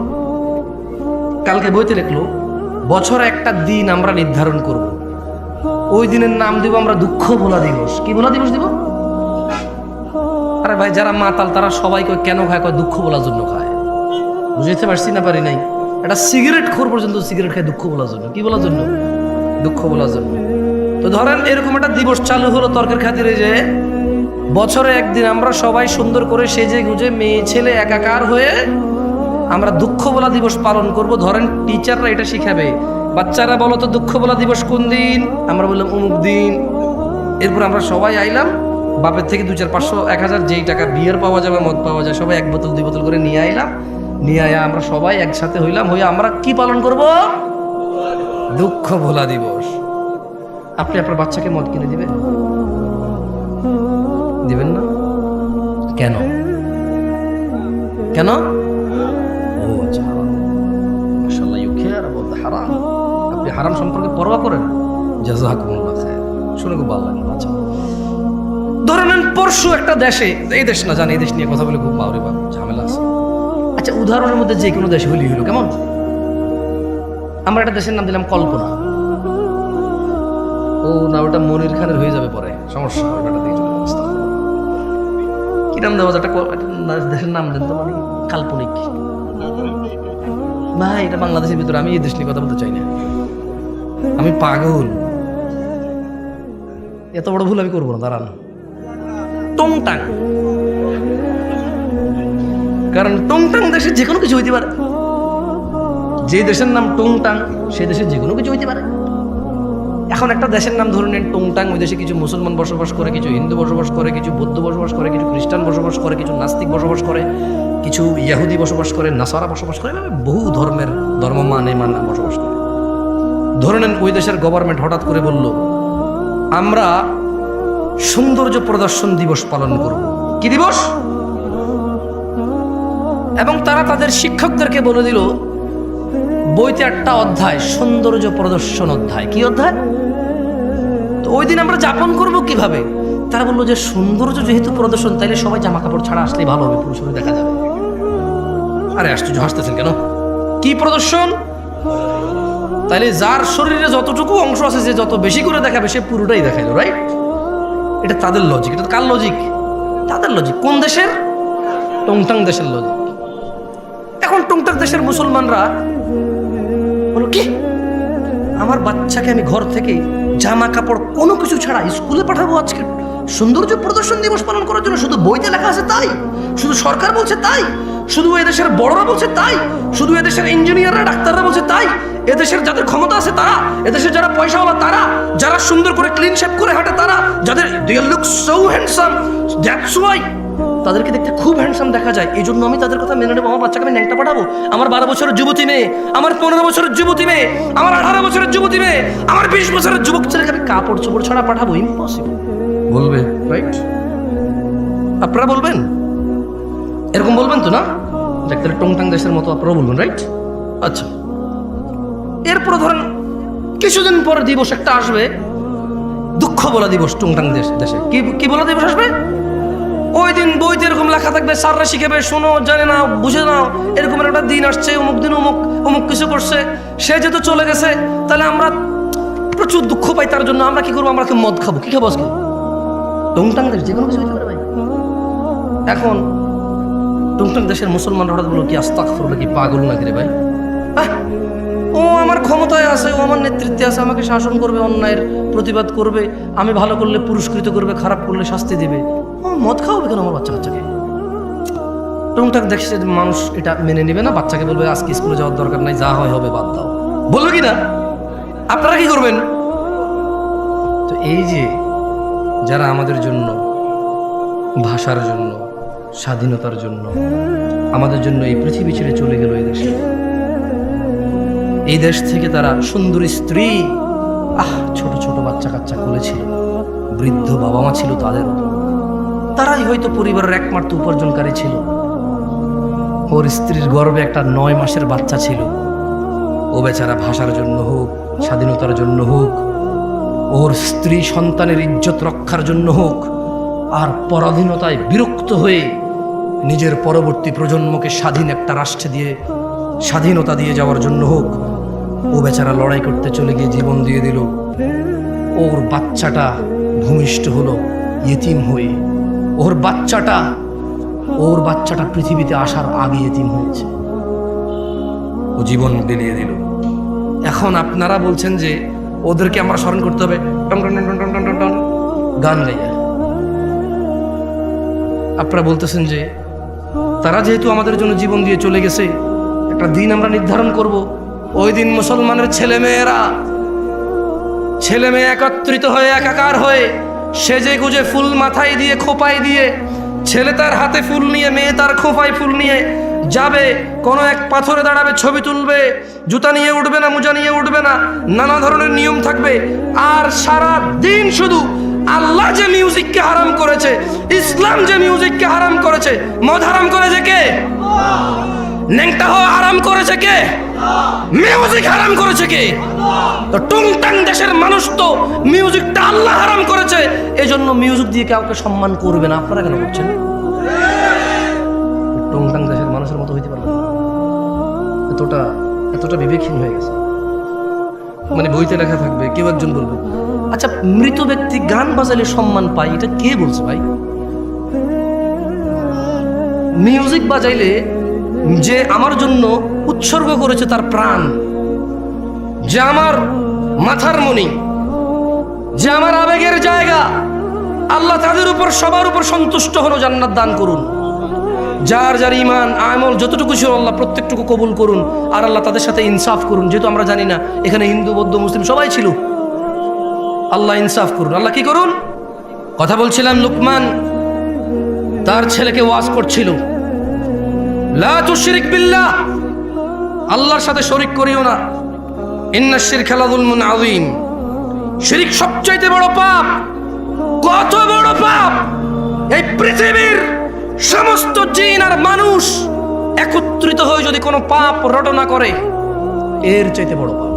বছরে একটা দিন আমরা নির্ধারণ করব, ওই দিনের নাম দিব আমরা দুঃখ ভোলা দিবস। কি ভোলা দিবস দিব? আরে ভাই, যারা মাতাল তারা সবাই কয় কেন খায়? কয় দুঃখ ভোলার জন্য খায়। বুঝতে পারছি না পারি নাই? এটা সিগারেট খোর পর্যন্ত সিগারেট খায় দুঃখ ভোলার জন্য। কি বলার জন্য? দুঃখ ভোলার জন্য। তো ধরেন এরকম একটা দিবস চালু হলো তর্কের খাতিরে, যে বছরে একদিন আমরা সবাই সুন্দর করে সেজে গুজে মেয়ে ছেলে একাকার হয়ে আমরা দুঃখ ভোলা দিবস পালন করব। ধরেন টিচাররা এটা শিখাবে, বাচ্চারা বলো তো দুঃখ ভোলা দিবস কোন দিন? আমরা বললাম অমুক দিন। এরপর আমরা সবাই আইলাম, বাপের থেকে 2, 4, 500, 1000 যেই টাকা বিয়ার পাওয়া যাবে, মদ পাওয়া যায়, সবাই 1 বোতল 2 বোতল করে নিয়ে আইলাম। নিয়ে আয়া আমরা সবাই একসাথে হইলাম, হয়ে আমরা কি পালন করব? দুঃখ ভোলা দিবস। আপনি আপনার বাচ্চাকে মদ কিনে দিবেন? দিবেন না? কেন? কেন? ও আচ্ছা, মাশাআল্লাহ, ইউ কেয়ার অ্যাবাউট দ্য হারাম। আপনি হারাম সম্পর্কে পরোয়া করেন? জাযাকুমুল্লাহ খায়র। শুনে খুব ভালো লাগলো। আচ্ছা, ধরে নেন পরশু একটা দেশে, এই দেশ না জানি, এই দেশ নিয়ে কথা বলে খুব বাউরে বাপ ঝামেলা আছে। আচ্ছা, উদাহরণের মধ্যে যে কোনো দেশে হলি হলো, কেমন? আমরা একটা দেশের নাম দিলাম কল্পনা। ও না, ওটা মনির খানের হয়ে যাবে পরে, সমস্যা হবে। ওটা দিয়ে চলে অবস্থা। কি নাম দেওয়া যায়? একটা দেশের নাম দেন তো, মানে কাল্পনিক। ভাই, এটা বাংলাদেশের ভিতরে, আমি এই দেশ নিয়ে কথা বলতে চাই না, আমি পাগল। এত বড় ভুল আমি করবো না, দাঁড়ান। টংটাং, কারণ টংটাং দেশে যে কোনো কিছু হইতে পারে। যে দেশের নাম টংটাং, সেই দেশে যে কোনো কিছু হইতে পারে। এখন একটা দেশের নাম ধরে নেন টংটাং, ওই দেশে কিছু মুসলমান বসবাস করে, কিছু হিন্দু বসবাস করে, কিছু বৌদ্ধ বসবাস করে, কিছু খ্রিস্টান বসবাস করে, কিছু নাস্তিক বসবাস করে, কিছু ইয়াহুদি বসবাস করে, নাসারা বসবাস করে, এভাবে বহু ধর্মের ধর্ম মানে বসবাস করে। ধরে নেন ওই দেশের গভর্নমেন্ট হঠাৎ করে বলল আমরা সৌন্দর্য প্রদর্শন দিবস পালন করব। কি দিবস? এবং তারা তাদের শিক্ষকদেরকে বলে দিল বইতে একটা অধ্যায় সৌন্দর্য প্রদর্শন অধ্যায়। কি অধ্যায়? তো ওই দিন আমরা যাপন করব কিভাবে? তারা বললো যে সৌন্দর্য যেহেতু প্রদর্শন, তাইলে সবাই জামা কাপড় ছাড়া আসলেই ভালো হবে, পুরুষ দেখা যাবে। আরে আশ্চর্য, হাসতেছেন কেন? কি প্রদর্শন? তাইলে যার শরীরে যতটুকু অংশ আছে, যে যত বেশি করে দেখাবে সে পুরোটাই দেখাইলো, রাইট? এটা তাদের লজিক। এটা কার লজিক? তাদের লজিক। কোন দেশের? টংটাং দেশের লজিক। এখন টংটাং দেশের মুসলমানরা বলো কি, আমার বাচ্চাকে আমি ঘর থেকে জামা কাপড় কোনো কিছু ছাড়া স্কুলে পাঠাবো আজকে সৌন্দর্য প্রদর্শন দিবস পালন করার জন্য? শুধু বইতে লেখা আছে তাই? শুধু সরকার বলছে তাই? শুধু এদেশের বড়রা বলছে তাই? শুধু এদেশের ইঞ্জিনিয়াররা ডাক্তাররা বলছে তাই? এদেশের যাদের ক্ষমতা আছে তারা, এদেশের যারা পয়সাওয়ালা তারা, যারা সুন্দর করে ক্লিন শেপ করে হাঁটে তারা, যাদের they look so handsome, that's why তাদেরকে দেখতে খুব হ্যান্ডসাম দেখা যায়, এই জন্য আমি তাদের কথা মেনে নেবো। আমার বাচ্চাকে আমি ন্যাংটা পাঠাবো? আমার 12 বছরের যুবতী মেয়ে, আমার 15 বছরের যুবতী মেয়ে, আমার 18 বছরের যুবতী মেয়ে, আমার 20 বছরের যুবক ছেলেকে আমি কাপড় চোপড় ছাড়া পাঠাবো? ইম্পসিবল। বলবে, রাইট? আপনারা বলবেন? এরকম বলবেন তো না? দেখতে টংটাং দেশের মতো আপনারা বলবেন, রাইট? আচ্ছা, এরপর ধরেন কিছুদিন পর দিবস একটা আসবে, দুঃখ বলা দিবস। টংটাং দেশে কি বলা দিবস আসবে? ওই দিন বইতে এরকম লেখা থাকবে, স্যাররা শিখাবে, শোনো, জানে না, বুঝে নাও, এরকম একটা দিন আসছে, অমুক দিন অমুক অমুক কিছু করছে, সে যেহেতু চলে গেছে, তাহলে আমরা প্রচুর দুঃখ পাই তার জন্য। আমরা কি করবো? আমরা কি মদ খাবো? কি খাবো আজকে? টংটাং দেশ যে কোনো কিছু হতে পারে ভাই। এখন টংটাং দেশের মুসলমান হঠাৎ বলো কি আস্তাগফিরুল্লাহ, কি পাগল নাকি রে ভাই? ও আমার ক্ষমতায় আছে, ও আমার নেতৃত্বে আছে, আমাকে শাসন করবে, অন্যায়ের প্রতিবাদ করবে, আমি ভালো করলে পুরস্কৃত করবে, খারাপ করলে শাস্তি দেবে। ও মদ খাওয়াবে কেন আমার বাচ্চাকে? টংটাং দেখছে মানুষ এটা মেনে নেবে না, বাচ্চাকে বলবে আজকে স্কুলে যাওয়ার দরকার নাই, যা হয় হবে, বাদ দাও। বলবে কি না? আপনারা কি করবেন? তো এই যে যারা আমাদের জন্য, ভাষার জন্য, স্বাধীনতার জন্য, আমাদের জন্য এই পৃথিবী ছেড়ে চলে গেল এই দেশে, এই দেশ থেকে তারা সুন্দরী স্ত্রী, ছোট ছোট বাচ্চা কাচ্চা খুলেছিল, বৃদ্ধ বাবা মা ছিল তাদের, তারাই হয়তো পরিবারের একমাত্র উপার্জনকারী ছিল। ওর স্ত্রীর গর্ভে একটা 9 মাসের বাচ্চা ছিল। ও বেচারা ভাষার জন্য হোক, স্বাধীনতার জন্য হোক, ওর স্ত্রী সন্তানের ইজ্জত রক্ষার জন্য হোক, আর পরাধীনতায় বিরক্ত হয়ে নিজের পরবর্তী প্রজন্মকে স্বাধীন একটা রাষ্ট্রে দিয়ে স্বাধীনতা দিয়ে যাওয়ার জন্য হোক, ও বেচারা লড়াই করতে চলে গিয়ে জীবন দিয়ে দিল। ওর বাচ্চাটা ভূমিষ্ঠ হলো ইতিম হয়ে। ওর বাচ্চাটা পৃথিবীতে আসার আগে ইতিম হয়েছে, ও জীবন বিলিয়ে দিল। এখন আপনারা বলছেন যে ওদেরকে আমরা স্মরণ করতে হবে টন টন টন টন টন টন টন গান গাইয়া। আপনারা বলতেছেন যে তারা যেহেতু আমাদের জন্য জীবন দিয়ে চলে গেছে, একটা দিন আমরা নির্ধারণ করব, ওই দিন মুসলমানের ছেলে মেয়ে একত্রিত হয়ে একাকার হয়ে সেজে গুজে ফুল মাথায় দিয়ে খোপায় দিয়ে, ছেলে তার হাতে ফুল নিয়ে, মেয়ে তার খোপায় ফুল নিয়ে যাবে, কোনো এক পাথরে দাঁড়াবে, ছবি তুলবে, জুতা নিয়ে উঠবে না, মোজা নিয়ে উঠবে না, নানা ধরনের নিয়ম থাকবে। আর সারা দিন শুধু আল্লাহ যে মিউজিককে হারাম করেছে, ইসলাম যে মিউজিককে হারাম করেছে, মদ হারাম করেছে কে? ন্যাংটা হওয়া হারাম করেছে কে? মিউজিক হারাম করেছে কে? তো টংটাং দেশের মানুষ তো মিউজিকটা আল্লাহ হারাম করেছে, এজন্য মিউজিক দিয়ে কাউকে সম্মান করবে না। আপনারা কেন করছেন? টংটাং দেশের মানুষের মতো হইতে পারবে না। এতটা বিবেকহীন হয়ে গেছে। মানে বইতে লেখা থাকবে, কেউ একজন বলবে আচ্ছা মৃত ব্যক্তি গান বাজালে সম্মান পায়, এটা কে বলছে ভাই? মিউজিক বাজাইলে যে আমার জন্য উৎসর্গ করেছে তার প্রাণ, যে আমার মাথার মণি, যে আমার আবেগের জায়গা, আল্লাহ তাদের উপর সবার উপর সন্তুষ্ট হলো, জান্নাত দান করুন। যার যার ইমান আমল যতটুকু ছিল আল্লাহ প্রত্যেকটুকু কবুল করুন, আর আল্লাহ তাদের সাথে ইনসাফ করুন। যেহেতু আমরা জানি না এখানে হিন্দু বৌদ্ধ মুসলিম সবাই ছিল, আল্লাহ ইনসাফ করুন। আল্লাহ কি করুন? কথা বলছিলাম, লুকমান তার ছেলেকে ওয়াজ করছিল, লা তুশরিক বিল্লাহ, আল্লাহর সাথে শরীক করিও না। ইন্নাশ শিরকা লাযুলমুন আযীম, শিরক সবচাইতে বড় পাপ। কত বড় পাপ! এই পৃথিবীর সমস্ত জিন আর মানুষ একত্রিত হয়ে যদি কোনো পাপ রটনা করে, এর চাইতে বড় পাপ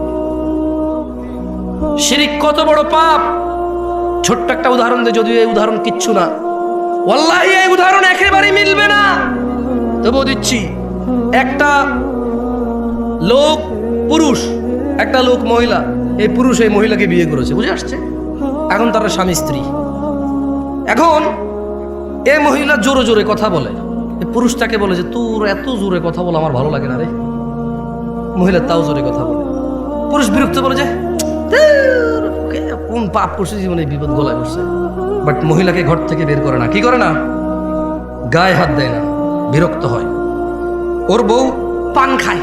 শিরক। কত বড় পাপ! ছোট্ট একটা উদাহরণ দে, যদিও এই উদাহরণ কিচ্ছু না, ওয়াল্লাহি এই উদাহরণ একেবারেই মিলবে না, তবুও দিচ্ছি। একটা লোক পুরুষ, একটা লোক মহিলা, এই পুরুষ এই মহিলাকে বিয়ে করেছে, বুঝে আসছে? এখন তারা স্বামী স্ত্রী। এখন এই মহিলা জোরে জোরে কথা বলে, এই পুরুষ তাকে বলে যে তোর এত জোরে কথা বলে আমার ভালো লাগে না রে। মহিলা তাও জোরে কথা বলে, পুরুষ বিরক্ত বলে যে কোন পাপ করছে জীবনে, বিপদ গলায় করছে। বাট মহিলাকে ঘর থেকে বের করে না, কি করে না, গায়ে হাত দেয় না, বিরক্ত হয়। ওর বউ পান খায়,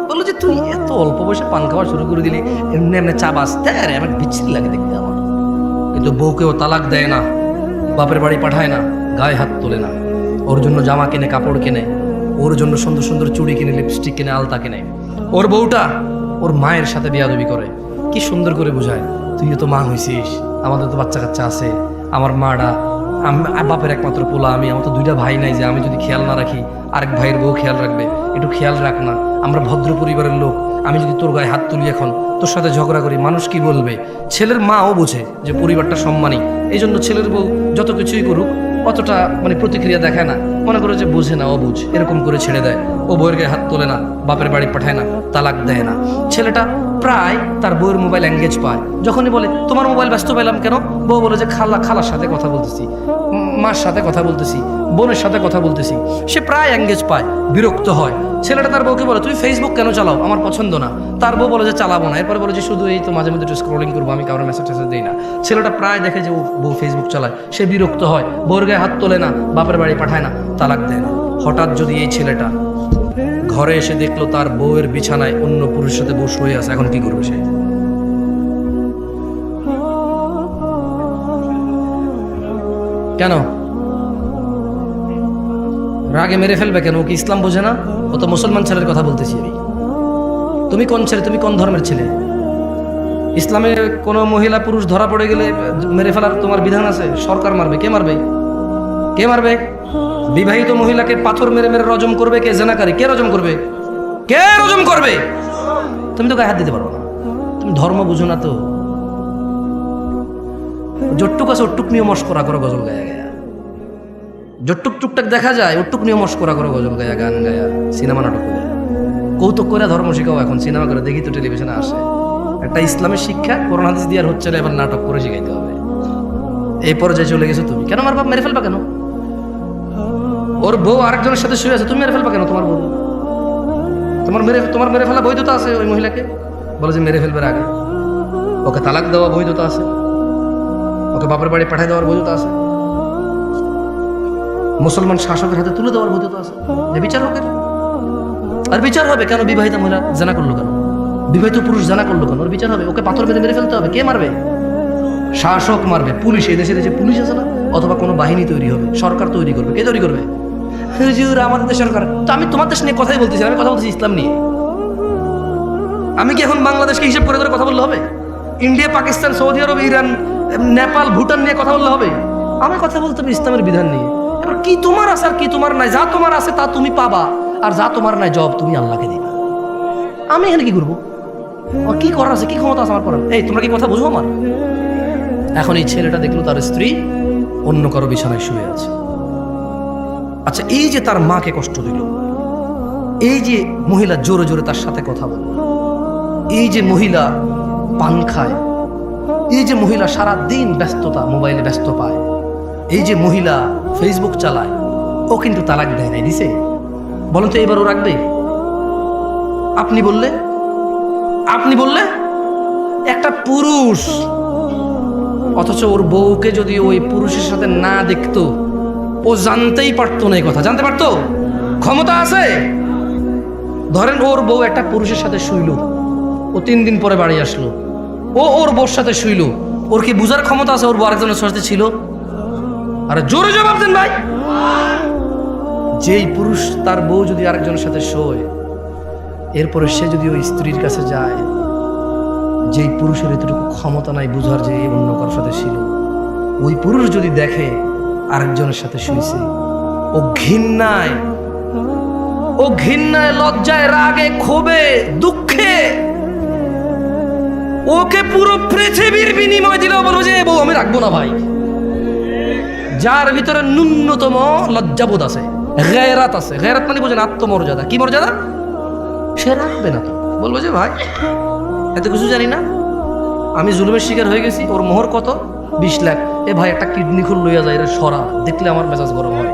বললো যে তুই এত অল্প বয়সে পান খাওয়া শুরু করে দিলি, এমনি এমনি চা বাঁচতে আরে আমার বিচ্ছিরি লাগে দেখতে আমার। কিন্তু বউকেও তালাক দেয় না, বাপের বাড়ি পাঠায় না, গায়ে হাত তোলে না, ওর জন্য জামা কিনে, কাপড় কিনে, ওর জন্য সুন্দর সুন্দর চুড়ি কিনে, লিপস্টিক কিনে, আলতা কিনে। ওর বউটা ওর মায়ের সাথে বিয়াদবি করে, কি সুন্দর করে বোঝায়, তুইও তো মা হয়েছিস, আমাদের তো বাচ্চা কাচ্চা আছে, আমার মাটা বাপের একমাত্র পোলা আমি, আমার তো দুইটা ভাই নাই যে আমি যদি খেয়াল না রাখি আরেক ভাইয়ের বউ খেয়াল রাখবে, একটু খেয়াল রাখ না, আমরা ভদ্র পরিবারের লোক, আমি যদি তোর গায়ে হাত তুলি এখন, তোর সাথে ঝগড়া করি, মানুষ কি বলবে? ছেলের মাও বোঝে যে পরিবারটা সম্মানী, এই জন্য ছেলের বউ যত কিছুই করুক অতটা মানে প্রতিক্রিয়া দেখায় না, মনে করে যে বোঝে না, অবুঝ, এরকম করে ছেড়ে দেয়। ও বউয়ের গায়ে হাত তোলে না, বাপের বাড়ি পাঠায় না, তালাক দেয় না। ছেলেটা প্রায় তার বউয়ের মোবাইল এঙ্গেজ পায়, যখনই বলে তোমার মোবাইল ব্যস্ত পেলাম কেন, বউ বলে যে খালার সাথে কথা বলতেছি, মার সাথে কথা বলতেছি, বোনের সাথে কথা বলতেছি। সে প্রায় এঙ্গেজ পায়, বিরক্ত হয়। ছেলেটা তার বউকে বলে তুমি ফেসবুক কেন চালাও, আমার পছন্দ না। তার বউ বলে যে চালাবো না, এরপরে বলে যে শুধু এই তো মাঝে মধ্যে একটু স্ক্রলিং করবো, আমি কারোর মেসেজ টেসেজ দিই না। ছেলেটা প্রায় দেখে যে ও বউ ফেসবুক চালায়, সে বিরক্ত হয়, বউর গায়ে হাত তোলে না, বাপের বাড়ি পাঠায় না, তালাক দেয় না। হঠাৎ যদি এই ছেলেটা ঘরে এসে দেখলো তার বউয়ের বিছানায় অন্য পুরুষের সাথে বউ শুয়ে আছে, এখন কি করবে সে? কেন রাগে মেরে ফেলবে কেন? ও কি ইসলাম বোঝে না? ও তো মুসলমান ছেলের কথা বলতেছি আমি। তুমি কোন ছেলে, তুমি কোন ধর্মের ছেলে? ইসলামে কোন মহিলা পুরুষ ধরা পড়ে গেলে মেরে ফেলার তোমার বিধান আছে? সরকার মারবে? কে মারবে? কে মারবে? বিবাহিত মহিলাকে পাথর মেরে মেরে রজম করবে কে? জেনাকারী কে রজম করবে? কে রজম করবে? তুমি তো গায়ে হাত দিতে পারো না, তুমি ধর্ম বুঝো না। তো যটুক আছে ওটুক নিয়ে মস্করা করো, গজল গায়া গায়া, যটুক টুকটাক দেখা যায় ওটুক নিয়ে মস্করা করো, গজল গায়া, গান গায়া, সিনেমা নাটক করে, কৌতুক করে ধর্ম শিখাও। এখন সিনেমা করে দেখি তো, টেলিভিশনে আসে একটা ইসলামের শিক্ষা, কোরআন হাদিস দিয়ে আর হচ্ছে না, এবার নাটক করে শিখাইতে হবে। এই পর্যায়ে চলে গেছো তুমি। কেন আমার বাপ মেরে ফেলবা কেন? ওর বউ আরেকজনের সাথে শুয়ে আছে, তুমি মেরে ফেলবা কেন? তোমার বউ তোমার মেরে ফেলা বৈধতা আছে ওই মহিলাকে? বলে যে মেরে ফেলবার আগে ওকে তালাক দেওয়া বৈধতা আছে, ওকে বাপের বাড়ি পাঠিয়ে দেওয়ার বৈধতা আছে, মুসলমান শাসকের হাতে তুলে দেওয়ার বৈধতা আছে। যে বিচার হোক, আর বিচার হবে কেন? বিবাহিত মহিলা জানা করলো কেন? বিবাহিত পুরুষ জানা করলো কেন? ওর বিচার হবে, ওকে পাথর বেঁধে মেরে ফেলতে হবে। কে মারবে? শাসক মারবে, পুলিশ। এই দেশে পুলিশ আছে না? অথবা কোনো বাহিনী তৈরি হবে, সরকার তৈরি করবে। কে তৈরি করবে? হুজুর আমাদের দেশ সরকার। তো আমি তোমার দেশ নিয়ে কথাই বলতেছি, আমি কথা বলতেছি ইসলাম নিয়ে। আমি কি এখন বাংলাদেশকে হিসেব করে কথা বললে হবে? ইন্ডিয়া, পাকিস্তান, সৌদি আরব, ইরান, নেপাল, ভুটান নিয়ে কথা বললে হবে? আমি কথা বলতে হবে ইসলামের বিধান নিয়ে। এবার কি তোমার আছে আর কি তোমার নাই? যা তোমার আছে তা তুমি পাবা, আর যা তোমার নাই জব তুমি আল্লাহকে দিবা। আমি এখানে কি করবো? আমার কি করার আছে, কি ক্ষমতা আছে আমার করার? এই তোমরা কি কথা বুঝো আমার? এখন এই ছেলেটা দেখলো তার স্ত্রী অন্য কারো বিছানায় শুয়ে আছে। আচ্ছা, এই যে তার মাকে কষ্ট দিল, এই যে মহিলা জোরে জোরে তার সাথে কথা বলল, এই যে মহিলা পান খায়, এই যে মহিলা সারা দিন ব্যস্ততা, মোবাইলে ব্যস্ত পায়, এই যে মহিলা ফেসবুক চালায়, ও কিন্তু তালাক দেয় নাই, দিছে? বলেন তো এবার ও রাখবে? আপনি বললে একটা পুরুষ, অথচ ওর বউকে যদি ওই পুরুষের সাথে না দেখতো, ও জানতেই পারতো না। এই কথা জানতে পারতো? ক্ষমতা আছে। ধরেন ওর বউ একটা পুরুষের সাথে শুইল, ও 3 দিন পরে বাড়ি আসলো, ও ওর বউর সাথে শুইল, ও ওর কি বুঝার ক্ষমতা আছে ওর বউ আরেকজনের সাথে ছিল? আরে জোরে জবাব দেন ভাই। যেই পুরুষ তার বউ যদি আরেকজনের সাথে শোয়, এরপরে সে যদি ওই স্ত্রীর কাছে যায়, যেই পুরুষের এতটুকু ক্ষমতা নাই বুঝার যে অন্য কারোর সাথে ছিল, ওই পুরুষ যদি দেখে আরেকজনের সাথে শুয়েছে, ও ঘৃণায় লজ্জায় রাগে ক্ষোভে দুঃখে ওকে পুরো পৃথিবীর বিনিময় দিলেও বলবো যে বউ আমি রাখবো না ভাই। যার ভিতরে ন্যূনতম লজ্জাবোধ আছে, গায়রাত আছে, গায়রাত মানে বোঝেন আত্মমর্যাদা, কি মর্যাদা, সে রাখবে না। তো বলবো যে ভাই এত কিছু জানি না, আমি জুলুমের শিকার হয়ে গেছি, ওর মোহর কত 20 লাখ, এ ভাই একটা কিডনি খুল লইয়া যায়, সরা দেখলে আমার মেজাজ গরম হয়।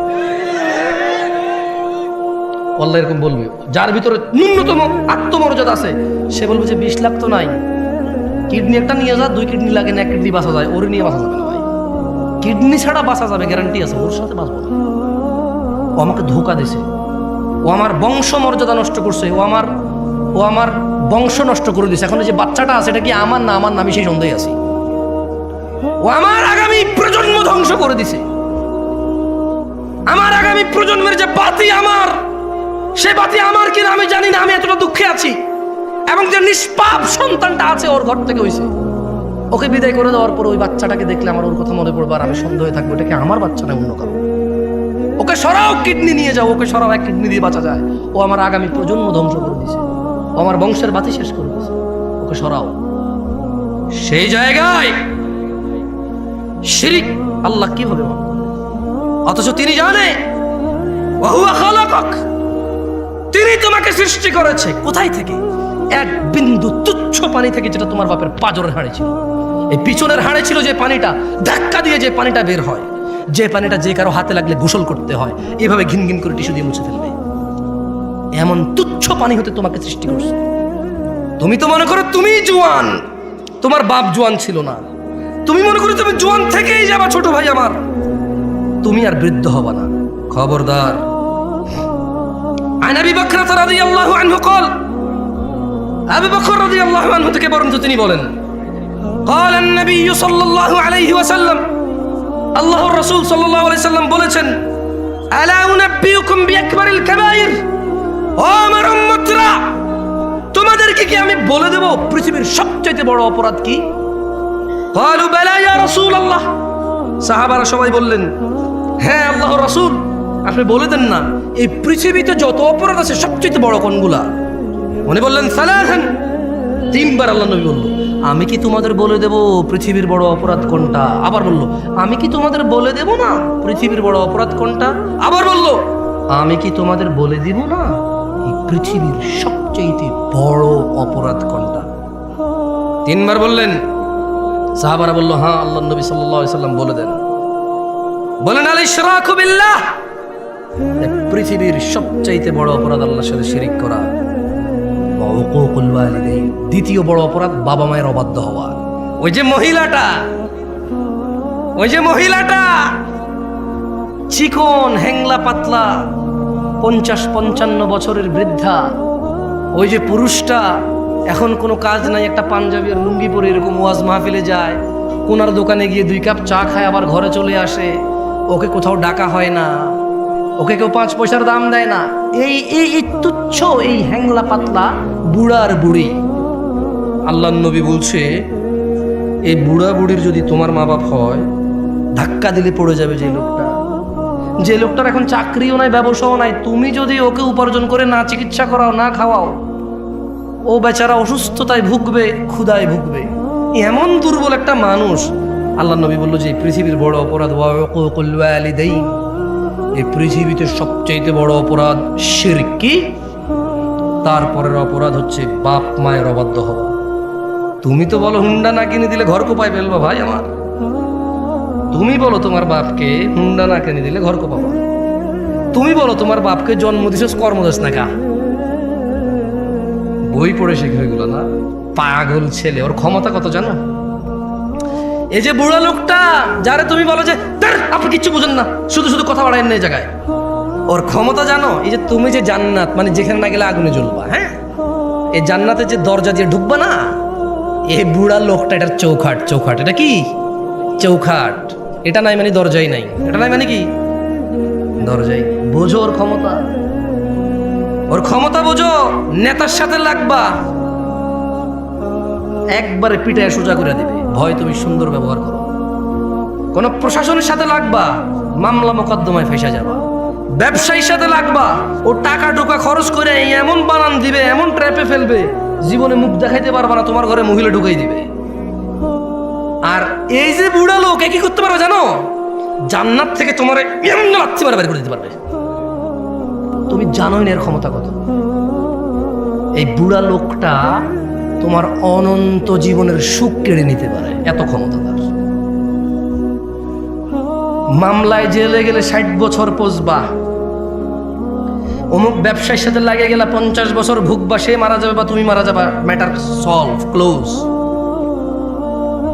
আল্লাহ এরকম বলবে। যার ভিতরে ন্যূনতম আত্মমর্যাদা আছে সে বলবে যে 20 লাখ তো নাই, কিডনি একটা নিয়ে যা, 2 কিডনি লাগে না, 1 কিডনি বাঁচা যায়, ওর নিয়ে বাঁচা যাবে না ভাই। কিডনি ছাড়া বাঁচা যাবে গ্যারান্টি আছে, ওর সাথে বাঁচবো না। ও আমাকে ধোকা দিছে, ও আমার বংশ মর্যাদা নষ্ট করছে, ও আমার বংশ নষ্ট করে দিছে। এখন যে বাচ্চাটা আছে এটা কি আমার না আমার, আমি সেই সন্দেহে আছি। ও আমার আগামী প্রজন্ম ধ্বংস করে দিছে। আমার আগামী প্রজন্মের যে বাতি আমার, সে বাতি আমার কিনা আমি জানি না, আমি এতটা দুঃখে আছি। এবং যে নিষ্পাপ সন্তানটা আছে ওর ঘর থেকে হইছে, ওকে বিদায় করে দেওয়ার পর ওই বাচ্চাটাকে দেখলে আমার ওর কথা মনে পড়বে, আর আমি সন্দেহে থাকবো এটা কি আমার বাচ্চা না অন্য কারো। ওকে সরাও, কিডনি নিয়ে যাও, ওকে সরাও, 1 কিডনি দিয়ে বাঁচা যায়। ও আমার আগামী প্রজন্ম ধ্বংস করে দিছে, ও আমার বংশের বাতি শেষ করে দিছে, ওকে সরাও। সেই জায়গায় শিরিক আল্লাহ কিভাবে মানবে? অথচ তিনি জানে ওয়াহুয়া খালাকাক, তিনি তোমাকে সৃষ্টি করেছে কোথায় থেকে? এক বিন্দু তুচ্ছ পানি থেকে, যেটা তোমার বাপের পাজরের হাড়ে ছিল। এই পিছনের হাড়ে ছিল যে পানিটা, ধাক্কা দিয়ে যে পানিটা বের হয়, যে পানিটা যে কারো হাতে লাগলে গোসল করতে হয়, এভাবে ঘিন ঘিন করে টিস্যু দিয়ে মুছে ফেলবে, এমন তুচ্ছ পানি হতে তোমাকে সৃষ্টি করছে। তুমি তো মনে করো তুমি জোয়ান, তোমার বাপ জোয়ান ছিল না। তুমি মনে করো তুমি জোয়ান থেকেই যাবা, ছোট ভাই আমার, তুমি আর বৃদ্ধ হবা না, খবরদার। আন আবি বকর রাদিয়াল্লাহু আনহু قال, আবু বকর রাদিয়াল্লাহু আনহু থেকে বর্ণিত তিনি বলেন, قال النبي صلى الله عليه وسلم, আল্লাহর রাসূল সাল্লাল্লাহু আলাইহি সাল্লাম বলেছেন, আলা উনাব্বিউকুম বিআকবারিল কাবাইর, ও আমার উম্মতরা, তোমাদেরকে কি আমি বলে দেব পৃথিবীর সবচেয়ে বড় অপরাধ কি? ক্বালু বালা ইয়া রাসূলুল্লাহ, সাহাবারা সবাই বললেন, হ্যাঁ আল্লাহর রাসূল, আপনি বলে দেন না, এই পৃথিবীতে যত অপরাধ আছে সবচেয়ে বড় কোনগুলা? উনি বললেন সালাসান, 3 বার আল্লাহ নবী বলল, আমি কি তোমাদের বলে দেব পৃথিবীর বড় অপরাধ কোনটা? আবার বলল, আমি কি তোমাদের বলে দেব না পৃথিবীর বড় অপরাধ কোনটা? আবার বলল, আমি কি তোমাদের বলে দিব না এই পৃথিবীর সবচেয়ে বড় অপরাধ কোনটা? 3 বার বললেন। সাহাবারা বলল, হ্যাঁ আল্লাহ নবী সাল্লাল্লাহু আলাইহি সাল্লাম বলে দেন। বলেন, আল ইশরাকু বিল্লাহ, পৃথিবীর সবচেয়ে বড় অপরাধ আল্লাহর সাথে শিরিক করা। ওয়া উকুকুল ওয়ালিদাইন, দ্বিতীয় বড় অপরাধ বাবা মায়ের অবাধ্য হওয়া। ওই যে মহিলাটা চিকন হ্যাংলা পাতলা 50-55 বছরের বৃদ্ধা, ওই যে পুরুষটা এখন কোনো কাজ নাই, একটা পাঞ্জাবি আর লুঙ্গি পরে এরকম ওয়াজ মাহফিলে যায়, কোনার দোকানে গিয়ে 2 কাপ চা খায়, আবার ঘরে চলে আসে, ওকে কোথাও ডাকা হয় না, ওকে কেউ 5 পয়সার দাম দেয় না। এই তুচ্ছ এই হ্যাংলা পাতলা বুড়ার বুড়ি, আল্লাহর নবী বলছে, এই বুড়া বুড়ির যদি তোমার মা বাপ হয়, ধাক্কা দিলে পড়ে যাবে যে লোকটার এখন চাকরিও নাই, ব্যবসাও নাই, তুমি যদি ওকে উপার্জন করে না চিকিৎসা করাও, না খাওয়াও, ও বেচারা অসুস্থতায় ভুগবে, ক্ষুধায় ভুগবে। এমন দুর্বল একটা মানুষ। আল্লাহর নবী বলল যে পৃথিবীর বড় অপরাধ ওয়া উকুকুল ওয়ালিদাইন, এই পৃথিবীতে সবচেয়ে বড় অপরাধ শিরক। কি? তারপরের অপরাধ হচ্ছে বাপ মায়ের অবাধ্য হওয়া। তুমি তো বলো হুন্ডা না কিনে দিলে ঘর কোপায় ফেলবা ভাই আমার, তুমি বলো তোমার বাপকে হুন্ডা না কিনে দিলে ঘর কোপাবা, তুমি বলো তোমার বাপকে জন্ম দিছস কর্ম দিস না, কা বই পড়ে শেখে এগুলো না? পাগল ছেলে, ওর ক্ষমতা কত জানো? এই যে বুড়া লোকটা যারে তুমি বলো যে আপনি কিচ্ছু বুঝেন না, শুধু শুধু কথা বাড়ায় না এই জায়গায়, ওর ক্ষমতা জানো? এই যে তুমি যে জান্নাত, মানে যেখানে না গেলে আগুনে জ্বলবা, হ্যাঁ, এই জান্নাতে যে দরজা দিয়ে ঢুকবা না, এই বুড়া লোকটা, এটার চৌখাট, চৌখাট, এটা কি চৌখাট, এটা নাই মানে দরজাই নাই, এটা নাই মানে কি দরজাই। বোঝো ওর ক্ষমতা, ওর ক্ষমতা বোঝো। নেতার সাথে লাগবা, একবারে পিটায় সোজা করে দিবে, ভয় তুমি সুন্দর ব্যবহার করো। কোন প্রশাসনের সাথে লাগবা, মামলা মোকদ্দমায় ফেসে যাবা। ব্যবসায়ীর সাথে লাগবা, ও টাকা টোকা খরচ করে এমন বানান দিবে, এমন ট্র্যাপে ফেলবে, জীবনে মুখ দেখাইতে পারবা না, তোমার ঘরে মহিলা ঢুকাই দিবে। আর এই যে বুড়া লোক কি করতে পারবে জানো? জান্নাত থেকে তোমার এমন লাথি মারা বের করে দিতে পারবে। তুমি জানোই না এর ক্ষমতা কত। এই বুড়া লোকটা তোমার অনন্ত জীবনের সুখ কেড়ে নিতে পারে, এত ক্ষমতা তার। মামলায় জেলে গেলে 60 বছর পচবা, অমুক ব্যবসায়ীর সাথে লাগে গেলে 50 বছর ভুগবা, সে মারা যাবে বা তুমি মারা যাবা, ম্যাটার সলভ, ক্লোজ।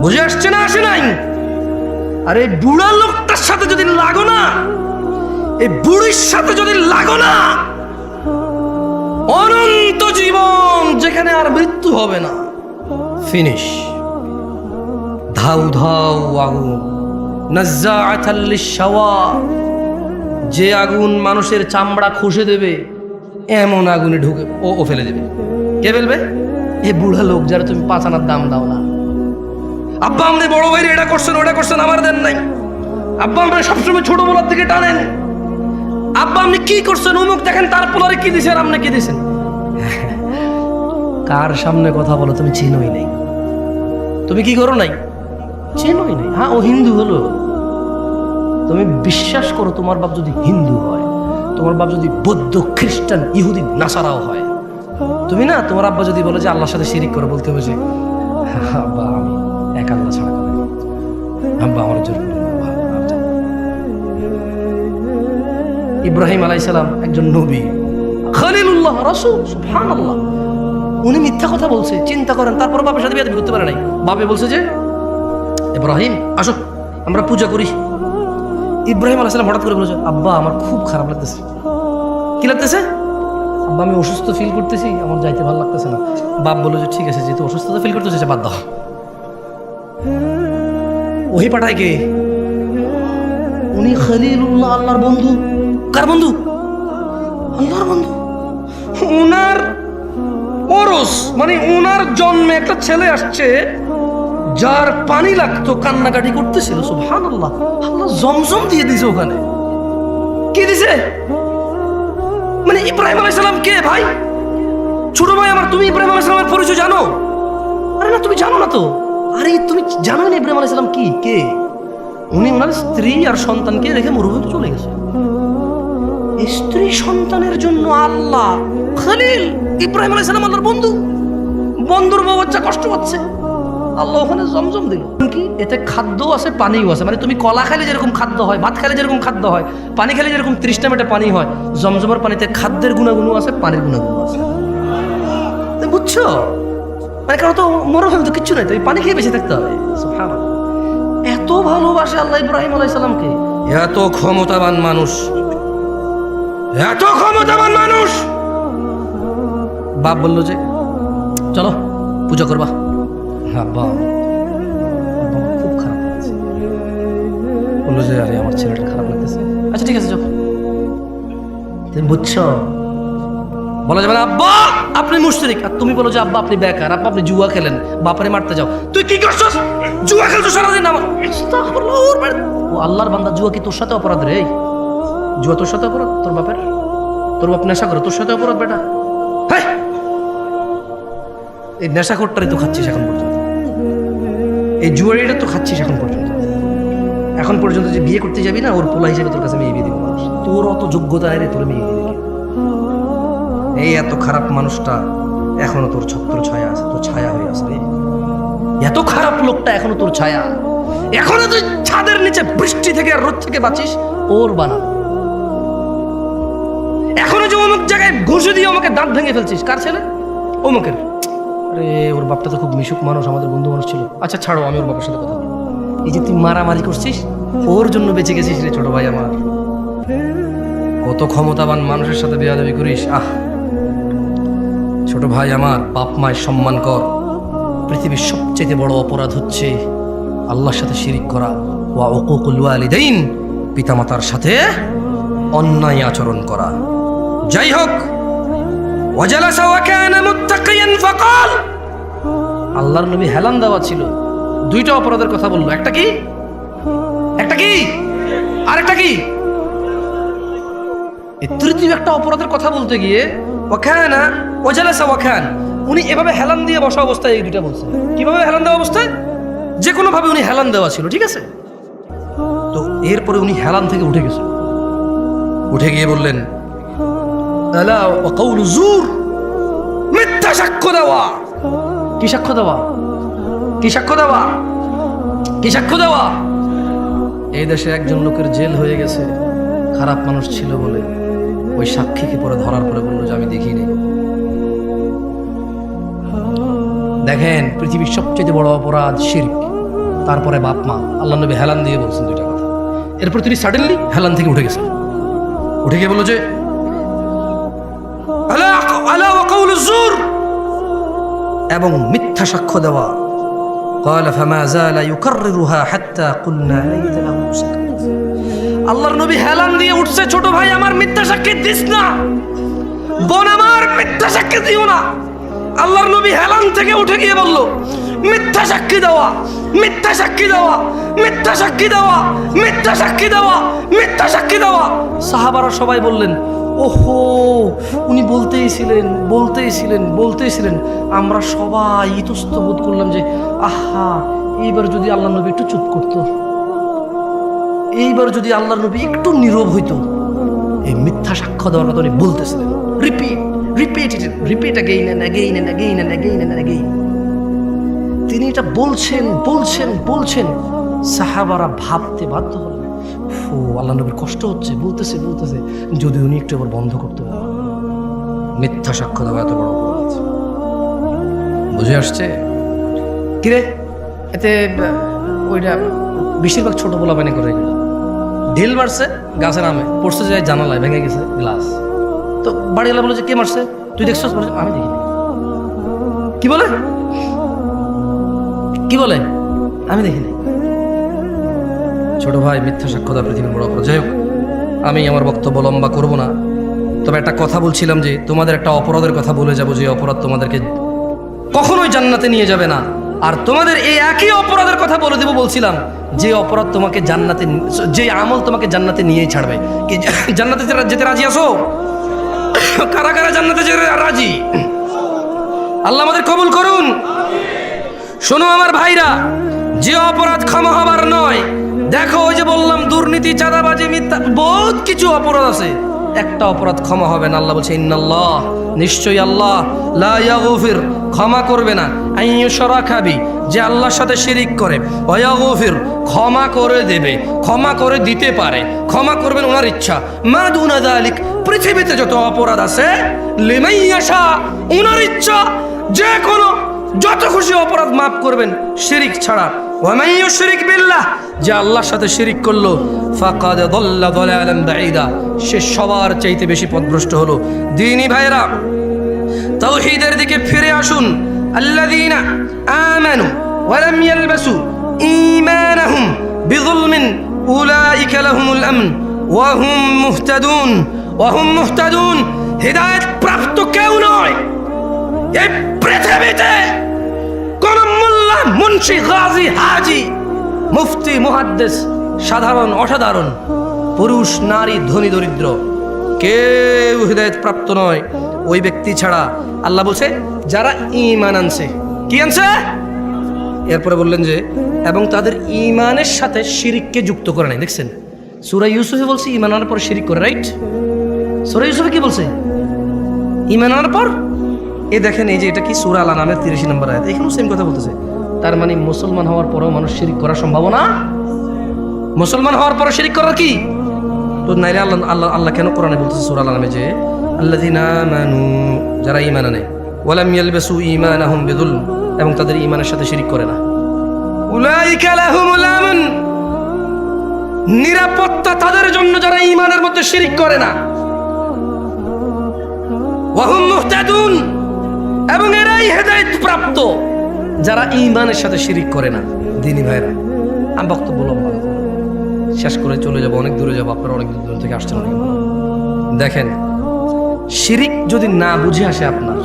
বুঝে আসছে না? আসে নাই? আর এই বুড়া লোকটার সাথে যদি লাগো না, এই বুড়ির সাথে যদি লাগো না, অনন্ত জীবন, যেখানে আর মৃত্যু হবে না, ফিনিশ। ধাউ ধাউ আগুন, নাজ্জাআতাল লিশ-শাওয়া, যে আগুন মানুষের চামড়া খসে দেবে, এমন আগুনে ঢুকে ও ফেলে দেবে। কে ফেলবে? এ বুড়া লোক, যারা তুমি 5 আনার দাম দাও না। আব্বা আমাদের বড় ভাইরে এটা করছেন, ওটা করছেন, আমার দেন নাই। আব্বা আমরা সবসময় ছোট বলার দিকে টানেন। আব্বা আপনি কি করছেন, অমুক দেখেন তার পোলারে কি দিছেন, আপনি কি দিছেন। কার সামনে কথা বলো? তুমি চিনোই নাই, তুমি কি করো নাই, চিনোই নাই। হ্যাঁ, ও হিন্দু হলো, তুমি বিশ্বাস করো তোমার বাপ যদি হিন্দু হয়, তোমার বাপ যদি বৌদ্ধ, খ্রিস্টান, ইহুদি, নাসারাও হয়, তুমি না, তোমার আব্বা যদি বলে যে আল্লাহর সাথে শিরিক করে, বলতে হবে যে আব্বা আমি এক আল্লাহ ছাড়া করে, আব্বা আমার জন্য। ইব্রাহিম আলাইহিস সালাম একজন নবী, খলিলুল্লাহ, রাসূল, সুবহানাল্লাহ। উনি মিথ্যা কথা বলছে, চিন্তা করেন, তারপর বাপের সাথে বিয়ে করতে পারে নাই। বাপে বলছে যে ইব্রাহিম আসো আমরা পূজা করি। ইব্রাহিম আলাইহিস সালাম হঠাৎ করে বলেছে, আব্বা আমার খুব খারাপ লাগতেছে। কি লাগতেছে? আব্বা আমি অসুস্থ ফিল করতেছি, আমার যাইতে ভালো লাগতেছে না। বাপ বললো যে ঠিক আছে, যেহেতু অসুস্থতা ফিল করতেছে বাদ দাও। ওহি পাঠায় কে? উনি খলিলুল্লাহ, আল্লাহর বন্ধু। কার বন্ধু? আল্লাহর বন্ধু। উনার ওরস মানে উনার জন্মে একটা ছেলে আসছে, যার পানি লাগতো, কান্নাকাটি করতেছিল। সুবহানাল্লাহ, আল্লাহ জমজম দিয়ে দিছে ওখানে। কি দিছে? মানে ইব্রাহিম আলাইহিস সালাম কে ভাই? ছোট ভাই আমার, তুমি ইব্রাহিম আলাইহিস সালামের পরিচয় জানো? আরে না, তুমি জানো না তো। আরে তুমি জানো না ইব্রাহিম আলাইহিস সালাম কি কে? উনি ওনার স্ত্রী আর সন্তানকে রেখে মরুভূমিতে চলে গেছে। স্ত্রী সন্তানের জন্য আল্লাহ খলিল ইব্রাহিম আলাইহিস সালাম আল্লাহর বন্ধু। বন্ধুর বউ বাচ্চা কষ্ট পাচ্ছে, আল্লাহ ওখানে জমজম দিল। কি এতে খাদ্য আছে, পানিও আছে। মানে তুমি কলা খেলে যেরকম খাদ্য হয়, ভাত খেলে যেরকম খাদ্য হয়, পানি খেলে যেরকম 30টা মেটে পানি হয়, জমজমের পানিতে খাদ্যের গুণাগুণ আছে, পানির গুণাগুণ আছে। বুঝছো? মানে কারণ তো মরুভূমি তো কিচ্ছু নাই, তো এই পানি খেয়ে বেঁচে থাকতে হবে। সুবহানাল্লাহ, এত ভালোবাসে আল্লাহ ইব্রাহিম আলাইহিস সালামকে। এত ক্ষমতাবান মানুষ, এত ক্ষমতাবান মানুষ। বাপ বললো যে চলো পূজা করবা। আব্বা খুব খারাপ লাগছে। বললো যে আরে আমার ছেলেটা খারাপ লাগতেছে। আচ্ছা ঠিক আছে চল। তুমি বুঝছো? বলা যাবে না আব্বা আপনি মুশরিক, আর তুমি বলো যে আব্বা আপনি বেকার, আব্বা আপনি জুয়া খেলেন, বাপারে মারতে যাও। তুই কি করছস? জুয়া খেলছো সারাদিন। আমার ও আল্লাহর বান্দা, জুয়া কি তোর সাথে অপরাধ রে? জুয়া তোর সাথে অপরাধ? তোর বাপের, তোর বাপ নেশা করে, তোর সাথে অপরাধ বেটা। হ্যাঁ, এই নেশাখোরটারই তো খাচ্ছিস এখন পর্যন্ত, এই জুয়ারিটা তো খাচ্ছিস এখন পর্যন্ত। এখন পর্যন্ত যে বিয়ে করতে যাবি না, ওর পোলা হিসেবে তোর কাছে মেয়ে বিয়ে দিব মানুষ। তোর অত যোগ্যতা রে, তোর মেয়ে বিয়ে দিবে। এই এত খারাপ মানুষটা এখনো তোর ছত্র ছায়া আছে, তোর ছায়া হয়ে আছে রে। এত খারাপ লোকটা এখনো তোর ছায়া। এখনো তুই ছাদের নিচে বৃষ্টি থেকে আর রোদ থেকে বাঁচিস, ওর বানা। এখনো যে অমুক জায়গায় ঘুষে দিয়ে আমাকে দাঁত ভেঙে ফেলছিস, কার ছেলে? অমুকের। আরে ওর বাপটা তো খুব মিশুক মানুষ, আমাদের বন্ধু মানুষ ছিল। আচ্ছা ছাড়ো, আমি ওর বাবার সাথে কথা বলবো। এই যে তুই মারামারি করছিস, ওর জন্য বেঁচে গেছিস রে ছোট ভাই আমার। কত ক্ষমতাবান মানুষের সাথে বেয়াদবি করিস। আহ ছোট ভাই আমার, বাপ মায়ের সম্মান কর। পৃথিবীর সবচেয়ে বড় অপরাধ হচ্ছে আল্লাহর সাথে শিরিক করা, ওয়া উকুকুল ওয়ালিদাইন, পিতামাতার সাথে অন্যায় আচরণ করা। যাই হোক, ওয়াজালাসা ওয়া কানা মুত্তাকিয়ান ফাকাল, আল্লাহর নবী হেলান দেওয়া ছিল, দুইটা অপরাধের কথা বললো। একটা কি? আরেকটা কি? এই তৃতীয় একটা অপরাধের কথা বলতে গিয়ে ওয়াকানা ওয়াজালাসা ওয়াকান, উনি এভাবে হেলান দিয়ে বসা অবস্থায় এই দুইটা বলছে। কিভাবে হেলান দেওয়া অবস্থায়? যে কোনো ভাবে উনি হেলান দেওয়া ছিল, ঠিক আছে? তো এরপরে উনি হেলান থেকে উঠে গেছে, উঠে গিয়ে বললেন আলা ওয়া কাউলু জুর, মিথ্যা সাক্ষ্য দেওয়া। কি সাক্ষ্য দেওয়া? কি সাক্ষ্য দেওয়া? কি সাক্ষ্য দেওয়া? এই দেশে একজন লোকের জেল হয়ে গেছে খারাপ মানুষ ছিল বলে। ওই সাক্ষীকে পরে ধরার পরে বললো যে আমি দেখিনি। দেখেন, পৃথিবীর সবচেয়ে বড় অপরাধ শিরক, তারপরে বাপ মা। আল্লাহ নবী হেলান দিয়ে বলছেন দুইটা কথা। এরপর তিনি সাডেনলি হেলান থেকে উঠে গেছেন, উঠে গিয়ে বললো যে আলা আলা ওয়া কাউলু জুর, এবং মিথ্যা সাক্ষ্য দেওয়া। قال فما زال يكررها حتى قلنا ليت له سكت। আল্লাহর নবী হেলান দিয়ে উঠছে, ছোট ভাই আমার মিথ্যা সাক্ষী দিস না, বোন আমার মিথ্যা সাক্ষী দিও না। আল্লাহর নবী হেলান থেকে উঠে গিয়ে বলল মিথ্যা সাক্ষী দেওয়া, মিথ্যা সাক্ষী দেওয়া, মিথ্যা সাক্ষী দেওয়া, মিথ্যা সাক্ষী দেওয়া, মিথ্যা সাক্ষী দেওয়া। সাহাবারা সবাই বললেন ওহো, উনি বলতেইছিলেন। আমরা সবাই ইতস্তত বোধ করলাম যে আহা, এইবার যদি আল্লাহ নবী একটু চুপ করতো, এইবার যদি আল্লাহর নবী একটু নীরব হইতো। এই মিথ্যা সাক্ষ্য দেওয়ার কথা উনি বলতেছিলেন, রিপিট again. তিনি এটা বলছেন। সাহাবারা ভাবতে বাধ্য হলেন, ও আল্লাহ নবীর কষ্ট হচ্ছে, বলতেছে যদি উনি একটু আবার বন্ধ করতে পারেন। মিথ্যা সাক্ষ্য দেওয়া এত বড় অপরাধ, বুঝে আসছে? কিরে, এতে ওইটা বেশিরভাগ ছোট বলা বানি করে ঢিল মারছে গাছের আমে, পড়ছে যে জানালায়, ভেঙে গেছে গ্লাস। তো বাড়িওয়ালা বলে যে কে মারছে, তুই দেখছিস? আমি দেখিনি। কি বলে আমি দেখিনি। ছোট ভাই, মিথ্যা সাক্ষ্য দেওয়া পৃথিবীর বড় অপরাধ। যাই হোক, আমি আমার বক্তব্য লম্বা করব না, তবে একটা কথা বলছিলাম যে তোমাদের একটা অপরাধের কথা বলে যাব, যে অপরাধ তোমাদেরকে কখনোই জান্নাতে নিয়ে যাবে না। আর তোমাদের এই একই অপরাধের কথা বলে দেবো, বলছিলাম যে অপরাধ তোমাকে জান্নাতে, যে আমল তোমাকে জান্নাতে নিয়েই ছাড়বে। কি জান্নাতে যেতে রাজি আছো? কারা কারা জান্নাতে যেতে রাজি? আল্লাহ আমাদের কবুল করুন। শোনো আমার ভাইরা, যে অপরাধ ক্ষমা হবার নয়। দেখো, ওই যে বললাম দুর্নীতি, চাঁদাবাজি, মিথ্যা, বহুত কিছু অপরাধ আছে, একটা অপরাধ ক্ষমা হবে না। আল্লাহ বলছে ইন্নাল্লাহ, নিশ্চয়ই আল্লাহ, লা ইয়াগফির, ক্ষমা করবে না, আইয়ুশরাকা বি, যে আল্লাহর সাথে শিরিক করে, ওয়া ইয়াগফির, ক্ষমা করে দেবে, ক্ষমা করে দিতে পারে, ক্ষমা করবেন ওনার ইচ্ছা, মা দুনা যালিক, পৃথিবীতে যত অপরাধ আছে, লিমান ইয়াশা, ওনার ইচ্ছা, যে কোনো যত খুশি অপরাধ মাফ করবেন, শিরিক ছাড়া। ওয়া মান ইউশরিক বিল্লাহ, যে আল্লাহর সাথে শিরিক করলো, ফাকাদ দাল্লা দালালান বাঈদা, সে সবার চাইতে বেশি পথভ্রষ্ট হলো। দ্বীনি ভাইরা, তাওহীদের দিকে ফিরে আসুন। আল্লাযীনা আমানু ওয়া লাম ইয়ালবাসু ঈমানাহুম বিযুলমিন উলাইকা লাহুমুল আমন ওয়া হুম মুহতাদুন। হিদায়াত প্রাপ্ত কেউ নয় এই পৃথিবীতে, কোন মোল্লা, মুন্সি, গাজী, হাজি, মুফতি, মুহাদ্দিস, সাধারণ অসাধারণ, পুরুষ নারী, ধনী দরিদ্র, কেউ হিদায়াত প্রাপ্ত নয় ওই ব্যক্তি ছাড়া। আল্লাহ বলছে যারা ঈমান আনছে। কি আনছে? এরপরে বললেন যে এবং তাদের ঈমানের সাথে শিরিককে যুক্ত করে নাই। দেখছেন, সূরা ইউসুফে বলছে ঈমান আনার পর শিরিক করে, রাইট? সূরা ইউসুফে কি বলছে? ঈমান আনার পর। এই দেখেন, এই যে এটা কি সূরা আল আনামের ৩০ নম্বর আয়াত, এখানেও সেম কথা বলতেছে। তার মানে মুসলমান হওয়ার পরেও মানুষ শিরিক করার সম্ভাবনা, মুসলমান হওয়ার পরে শিরিক করার কি তো নাইলে আল্লাহ কেন কোরআনে বলতেছে সূরা আল আনামে যে আল্লাযীনা আমানু, যারা ঈমান আনে, ওয়া লাম ইয়ালবাসু ঈমানাহুম বিযুলম, এবং তাদের ঈমানের সাথে শিরিক করে না, উলাইকা লাহুমুল আমন, নিরাপত্তা তাদের জন্য যারা ঈমানের মধ্যে শিরিক করে না, ওয়া হুম মুহতাদুন, এবং এরাই হেদায়েত প্রাপ্ত। যারা ঈমানের সাথে শিরিক করে না। দিনী ভাইরা, আমি বক্তব্য লম্বা শেষ করে চলে যাবো, অনেক দূরে যাবো, আপনারা অনেক দূর থেকে আসছেন। অনেক দেখেন, শিরিক যদি না বুঝে আসে আপনার,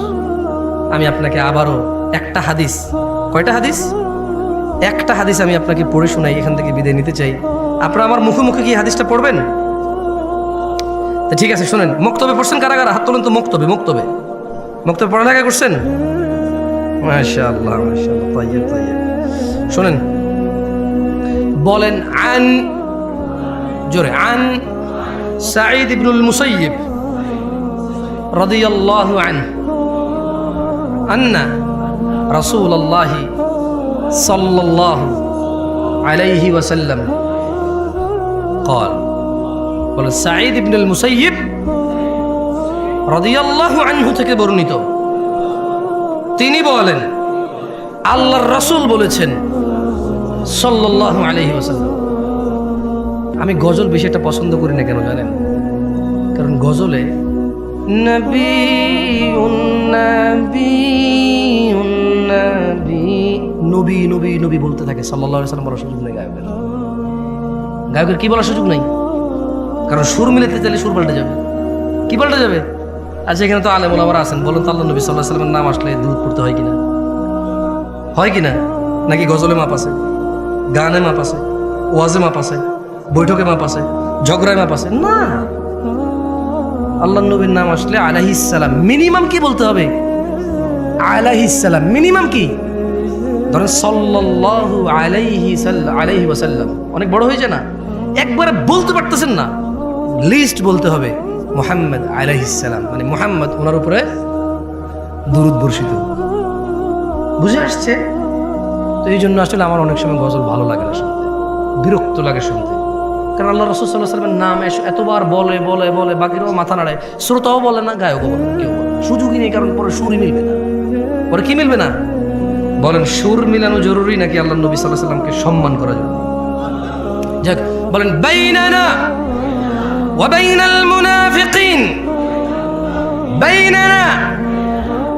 আমি আপনাকে আবারও একটা হাদিস, কয়টা হাদিস? একটা হাদিস আমি আপনাকে পড়ে শোনাই, এখান থেকে বিদায় নিতে চাই। আপনারা আমার মুখে মুখে কি হাদিসটা পড়বেন? ঠিক আছে, শোনেন। মক্তবে পড়ছেন কারা কারা? হাত তোলেন তো। মক্তবে মক্তবে মক্তবে পড়ালেখা করছেন? মাশাআল্লাহ মাশাআল্লাহ, তাইয়্যিব তাইয়্যিব। শোনেন, বলেন আন, জোরে, আন সাঈদ ইবনুল মুসাইয়িব রাদিয়াল্লাহু আনহু আন্না রাসূলুল্লাহ সাল্লাল্লাহু আলাইহি ওয়াসাল্লাম قال, বলেন সাঈদ ইবনুল মুসাইয়িব রাদিয়াল্লাহু আনহু থেকে বর্ণিত, তিনি বলেন আল্লাহর রাসূল বলেছেন সাল্লাল্লাহু আলাইহি ওয়াসাল্লাম। আমি গজল বেশি একটা পছন্দ করি না, কেন জানেন? কারণ গজলে নবীউন নবীউন নবী, নবী নবী নবী বলতে থাকে, সাল্লাল্লাহু আলাইহি ওয়াসাল্লাম বলার সুযোগ নেই গায়কের। গায়কের কি বলার সুযোগ নেই? কারণ সুর মিলাতে চাইলে সুর পাল্টে যাবে। কি পাল্টে যাবে? আচ্ছা, এখানে তো আলেম ওলামারা আছেন, বলুন তো আল্লাহ নবী সাল্লাল্লাহু আলাইহি ওয়াসাল্লামের নাম আসলে দুরূদ পড়তে হয় কিনা? হয় কিনা? নাকি গজলে মাপ আছে, গানে মাপ আছে, ওয়াজে মাপ আছে, বৈঠকে মাপ আছে, ঝগড়ায় মাপ আছে? না, আল্লাহ নবীর নাম আসলে আলাইহিস সালাম, মিনিমাম কি বলতে হবে? আলাইহিস সালাম। মিনিমাম কি? ধরেন সাল্লাল্লাহু আলাইহি ওয়াসাল্লাম, অনেক বড় হয়ে যায় না? একবারে বলতে পারতেছেন না, লিস্ট বলতে হবে মুহাম্মদ আলাইহিস সালাম, মানে মুহাম্মদ, ওনার উপরে দুরূদ বর্ষিত। বুঝে আসছে? তো এই জন্য আসলে আমার অনেক সময় গজল ভালো লাগে না শুনতে, বিরক্ত লাগে শুনতে। কারণ আল্লাহ রাসূল সাল্লাল্লাহু আলাইহি ওয়াসাল্লামের নাম এতবার বলে বলে বলে, বাকিরাও মাথা নাড়ায়, শ্রোতাও বলে না, গায়কও বলে না, কেউ বলে না। সুযোগই নেই, কারণ পরে সুরই মিলবে না। পরে কি মিলবে না? বলেন, সুর মিলানো জরুরি নাকি আল্লাহ নবী সাল্লাল্লাহু আলাইহি ওয়াসাল্লামকে সম্মান করা জরুরি? যাক, বলেন বাইনানা ওয়া বাইনাল মুনাফিকিন, বাইনানা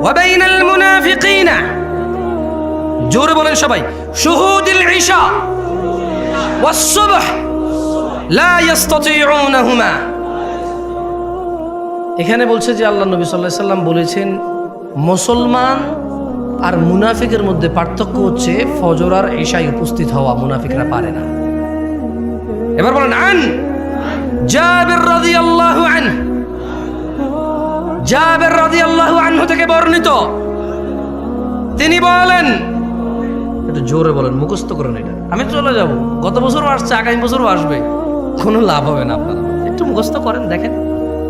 ওয়া বাইনাল মুনাফিকিনা, জোরে বলেন সবাই, শুহুদুল ইশা ওয়াস সুবহ লা ইস্তাতিউনাহুমা। এখানে বলছে যে আল্লাহ নবী সাল্লাল্লাহু আলাইহি ওয়াসাল্লাম বলেছেন, মুসলমান আর মুনাফিকের মধ্যে পার্থক্য হচ্ছে ফজর আর ইশায় উপস্থিত হওয়া, মুনাফিকরা পারে না। এবার বলেন আন জাবির রাদিয়াল্লাহু আনহু, জাবির রাদিয়াল্লাহু আনহু থেকে বর্ণিত, তিনি বলেন, একটু জোরে বলেন, মুখস্থ করেন এটা। আমি চলে যাব, গত বছরও আসছে, আগামী বছরও আসবে, কোনো লাভ হবে না। আপনারা একটু মুখস্থ করেন, দেখেন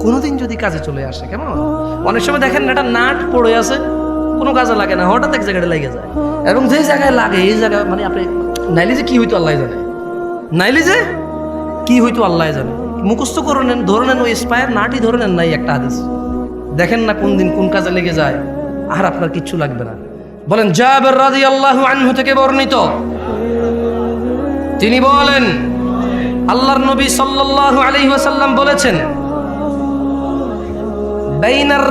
কোনোদিন যদি কাজে চলে আসে। কেমন? অনেক সময় দেখেন একটা নাট পড়ে আছে, কোনো কাজে লাগে না, হঠাৎ এক জায়গায় লেগে যায়, এবং যে জায়গায় লাগে এই জায়গায়, মানে আপনি নাইলে যে কি হইতো আল্লাহ জানে, নাইলে যে কি হইতো আল্লাহ জানে। মুখস্থ করে নেন, ধরে নেন, ওই স্পায়ার নাটই ধরে নেন নাই একটা হাদিস, দেখেন না কোন দিন কোন কাজে লেগে যায়, আর আপনার কিচ্ছু লাগবে না। বলেন জাবির রাদিয়াল্লাহু আনহু থেকে বর্ণিত, তিনি বলেন আল্লাহর নবী সাল্লাল্লাহু আলাইহি ওয়াসাল্লাম বলেছেন, বাইনার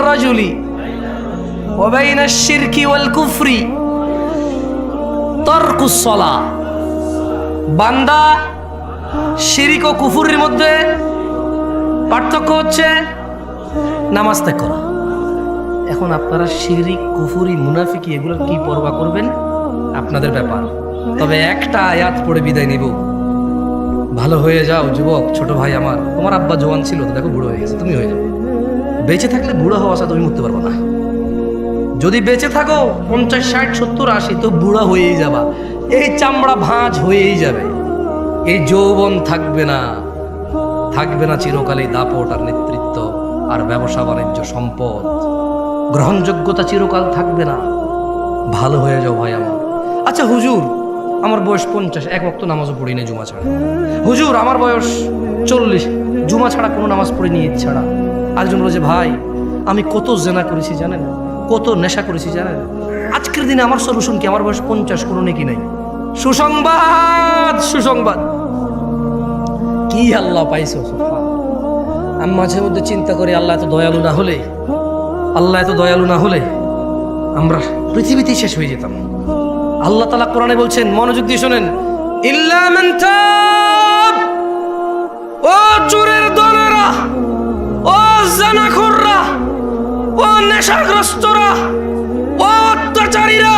রাজুলি ওয়া বাইনাশ শিরকি ওয়াল কুফরি তারকুস সালাহ। বান্দা শিরিক ও কুফরের মধ্যে পার্থক্য হচ্ছে নামাজ ত্যাগ করা। এখন আপনারা শিরিক, কুফরি, মুনাফিকি এগুলোর কি পরোয়া করবেন আপনাদের ব্যাপার। তবে একটা আয়াত পড়ে বিদায় নিব, ভালো হয়ে যাও যুবক, ছোট ভাই আমার। তোমার আব্বা জওয়ান ছিল, তো দেখো বুড়ো হয়ে গেছে, তুমি হয়ে যাও। বেঁচে থাকলে বুড়ো হওয়া আসা তুমি মরতে পারবো না। যদি বেঁচে থাকো 50, 60, 70, 80, তো বুড়া হয়েই যাবা, এই চামড়া ভাঁজ হয়েই যাবে, এই যৌবন থাকবে না, থাকবে না চিরকালে দাপট আর নেতৃত্ব আর ব্যবসা বাণিজ্য, সম্পদ, গ্রহণযোগ্যতা চিরকাল থাকবে না। ভালো হয়ে যাও ভাই আমার। আচ্ছা হুজুর, আমার বয়স 50, এক ওয়াক্ত নামাজও পড়ি না জুমা ছাড়া। হুজুর, আমার বয়স 40, জুমা ছাড়া কোনো নামাজ পড়িনি, ঈদ ছাড়া। আরেকজন বলে যে ভাই, আমি কত জেনা করেছি জানেন, কত নেশা করেছি জানেন। আজকের দিনে আমার সলিউশন কি? আমার বয়স 50, কোনো নেকি নাই। সুসংবাদ, সুসংবাদ, কি আল্লাহ পাইছো। আমি মাঝে মধ্যে চিন্তা করি, আল্লাহ এত দয়ালু না হলে আমরা পৃথিবীতেই শেষ হয়ে যেতাম। আল্লাহ তাআলা কোরআনে বলছেন, মনোযোগ দিয়ে শোনেন, ইল্লা মান তাব, ও চোরের দলেরা, ও জানাখোররা, ও নেশাগ্রস্তরা, ও অত্যাচারীরা,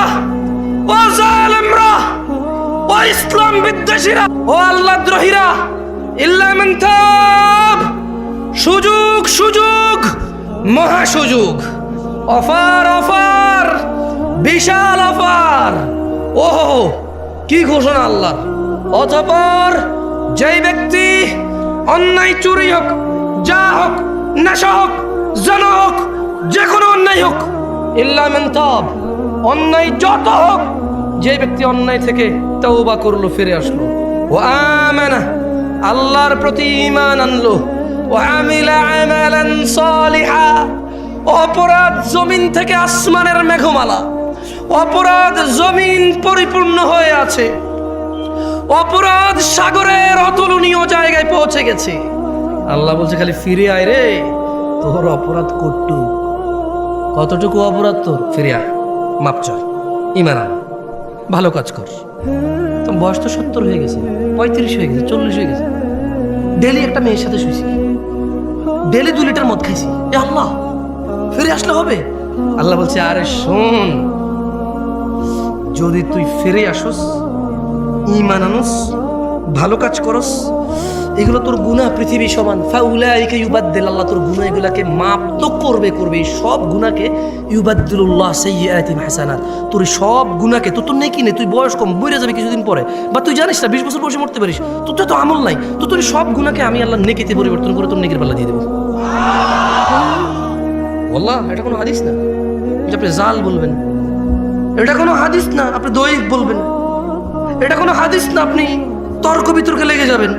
ও জালেমরা, ও ইসলাম বিদ্বেষীরা, ও আল্লাহদ্রোহীরা, ইল্লা মান তাব, সুযোগ সুযোগ, মহা সুযোগ, অফার অফার, বিশাল অফার। ওহো, কি ঘোষণা আল্লাহর! অতঃপর যেই ব্যক্তি অন্যায়, চুরি হোক, যা হোক, নেশা হোক, জানা হোক, যে কোনো অন্যায় হোক, ইল্লা মান তাব, অন্যায় যত হোক, যে ব্যক্তি অন্যায় থেকে তওবা করলো, ফিরে আসলো, ও আমানা, আল্লাহর প্রতি ঈমান আনলো, ও আমিলা আমালান সালিহা, অপরাধ জমিন থেকে আসমানের মেঘমালা, অপরাধ জমিন পরিপূর্ণ হয়ে আছে, অপরাধ সাগরের অতুলনীয় জায়গায় পৌঁছে গেছে। আল্লাহ বলছে, খালি ফিরে আয় রে, তোর অপরাধ কতটুকু অপরাধ তোর, ফিরে আয়, মাপ চায়, ঈমান আন, ভালো কাজ কর। তো বয়স তো 70 হয়ে গেছে, 35 হয়ে গেছে, 40 হয়ে গেছে, ডেলি একটা মেয়ের সাথে শুয়েছি, ডেলি 2 লিটার মদ খাইছি, এ আল্লাহ, ফিরে আসলে হবে? আল্লাহ বলছে, আরে শোন, যদি তুই ফিরে আসস, ঈমান আনস, ভালো কাজ করস, এগুলো তোর গুনাহ পৃথিবী সমান, ফাউলাইকা ইউবাদদিল, আল্লাহ তোর গুনাহ এগুলাকে মাপ তো করবে, সব গুনাহকে ইউবাদদিলুল্লাহ সাইয়্যাতিহিম হাসানাত, তোর সব গুনাহকে, তোর নেকি নেই, তুই বয়স কম, মরে যাবে কিছুদিন পরে, বা তুই জানিস না 20 বছর বয়সে মরতে পারিস, তোর তো আমল নাই, তো তোর সব গুনাহকে আমি আল্লাহ নেকিতে পরিবর্তন করে তোর নেকির পাল্লা দিয়ে দেবো। আল্লাহ, এটা কোনো হাদিস না যে আপনি জাল বলবেন, এটা কোনো হাদিস না আপনি দৈহিক বলবেন, এটা কোনো হাদিস না আপনি তর্ক বিতর্কে লেগে যাবেন,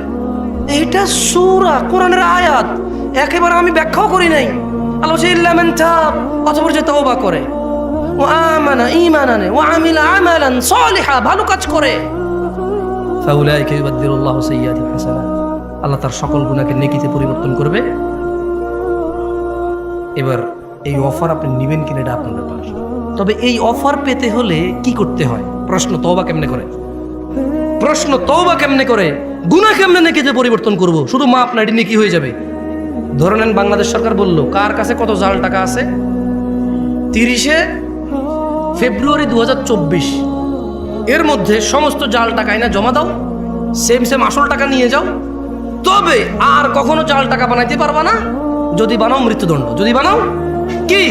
এটা সূরা কোরআনের আয়াত, একেবারে আমি ব্যাখ্যাও করি নাই। আল্লাহ বলছে, ইল্লা মান তাব, অতঃপর যে তওবা করে, ও আমানা, ঈমান আনে, ও আমিলা আমালান সালিহা, ভালো কাজ করে, ফাউলাইকা ইউবাদদিলুল্লাহু সাইয়্যাতিহিম হাসানাত, আল্লাহ তার সকল গুনাহকে নেকিতে পরিবর্তন করবে। এবার এই অফার আপনি নেবেন কিনা এটা আপনার ব্যাপার। তবে এই অফার পেতে হলে কি করতে হয়? প্রশ্ন, তওবা কেমনে করে? প্রশ্ন, তওবা কেমনে করে? গুনাহ কেমনে নেকিতে পরিবর্তন করব? শুধু মাপ না, এটি নেকি হয়ে যাবে। ধরে নেন, বাংলাদেশ সরকার বলল, কার কাছে কত জাল টাকা আছে, 30শে ফেব্রুয়ারি 2024 এর মধ্যে সমস্ত জাল টাকা না জমা দাও, সেম আসল টাকা নিয়ে যাও, তবে আর কখনো জাল টাকা বানাইতে পারবা না, যদি বানাও মৃত্যুদণ্ড, যদি বানাও কি।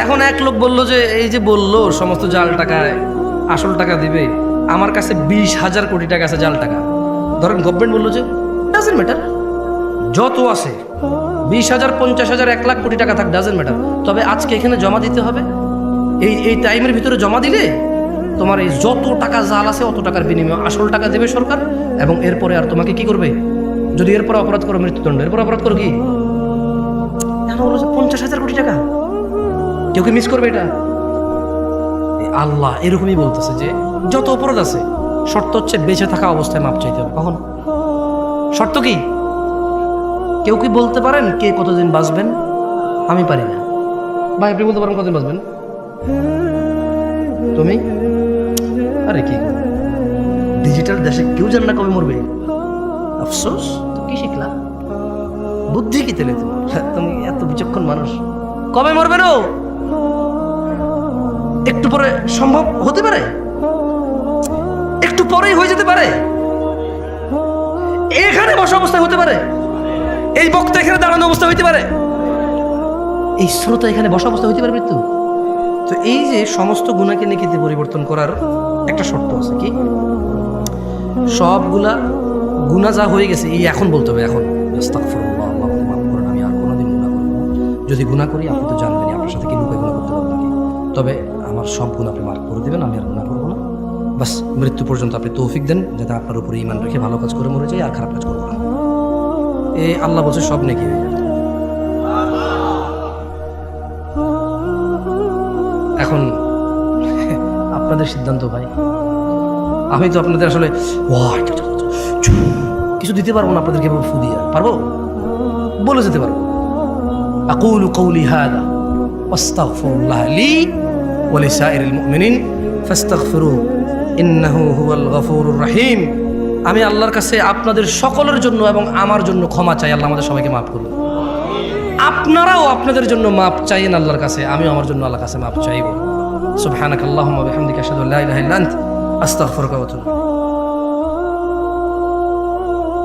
এখন এক লোক বলল যে, এই যে বললো সমস্ত জাল টাকায় আসল টাকা দিবে, আমার কাছে 20,000 কোটি টাকা আছে জাল টাকা। ধরেন গভর্নমেন্ট বললো যে ডাজেন্ট ম্যাটার, যত আছে 20,000, 50,000, 1 লাখ কোটি টাকা থাক, ডাজেন্ট ম্যাটার, তবে আজকে এখানে জমা দিতে হবে, এই টাইমের ভিতরে জমা দিলে তোমার এই যত টাকা জাল আছে অত টাকার বিনিময়ে আসল টাকা দেবে সরকার, এবং এরপরে আর তোমাকে কি করবে, যদি এরপরে অপরাধ করো মৃত্যুদণ্ড, এরপর অপরাধ করো কি। এখন বলো 50,000 কোটি টাকা, কেউ কি মিস করবে এটা? আল্লাহ এরকমই বলতেছে যে যত অপরাধ আছে, শর্ত হচ্ছে বেঁচে থাকা অবস্থায় মাপ চাইতে হবে। কখন? শর্ত কি? কেউ কি বলতে পারেন কে কতদিন বাঁচবেন? আমি পারি না। ভাই, আপনি বলতে পারেন কতদিন বাঁচবেন? তুমি? আরে কি ডিজিটাল দেশে কেউ জান না কবে মরবে। আফসোস, তো কি শিখলা? বুদ্ধি কি তেলে তুমি এত বিচক্ষণ মানুষ, কবে মরবে না একটু পরে সম্ভব হতে পারে, একটু পরেই হয়ে যেতে পারে, এখানে বসা অবস্থায় হতে পারে, এই বক্তা এখানে দাঁড়ানো অবস্থা হইতে পারে, এই শ্রোতা এখানে বসা অবস্থা হইতে পারে মৃত্যু। তো এই যে সমস্ত গুণাকে নেকিতে পরিবর্তন করার একটা শর্ত আছে, কি? সবগুলা গুনাহ যা হয়ে গেছে এই এখন বলতে হবে, এখন আস্তাগফিরুল্লাহ, আল্লাহ মাফ করেন, আমি আর কোনোদিন গুনাহ করব না। যদি গুনাহ করি আপনি তো জানবেনই, আপনার সাথে কি লুকাই গুনাহ করতে পারবো নাকি। তবে আমার সব গুনাহ আপনি মাফ করে দেবেন, আমি আর গুনাহ করবো না। বাস মৃত্যু পর্যন্ত আপনি তৌফিক দেন যাতে আপনার উপরে ঈমান রেখে ভালো কাজ করে মরে যাই, আর খারাপ কাজ করবো না। এই আল্লাহ বলছে সব নেকি হয়ে যাবে। এখন আপনাদের সিদ্ধান্ত ভাই, আমি তো আপনাদের আসলে কিছু দিতে পারবো না, আপনাদেরকে ফু দিয়া পারবো, বলে যেতে পারবো। আকুলু কওলি হাযা ওয়াস্তাগফিরুল্লাহ লি ওয়ালিসাইরিল মুমিনিন ফাস্তাগফিরু ইন্নাহু হুয়াল গফুরুর রহিম। আমি আল্লাহর কাছে আপনাদের সকলের জন্য এবং আমার জন্য ক্ষমা চাই, আল্লাহ আমাদের সবাইকে মাফ করুন। আপনারাও আপনাদের জন্য মাপ চাইয়েন আল্লাহর কাছে, আমিও আমার জন্য আল্লাহর কাছে মাপ চাইব। সুবহানাকাল্লাহুম্মা ওয়া বিহামদিকা আশহাদু আল্লা ইলাহা ইল্লা আনতা আস্তাগফিরুকা ওয়া আতুবু ইলাইক।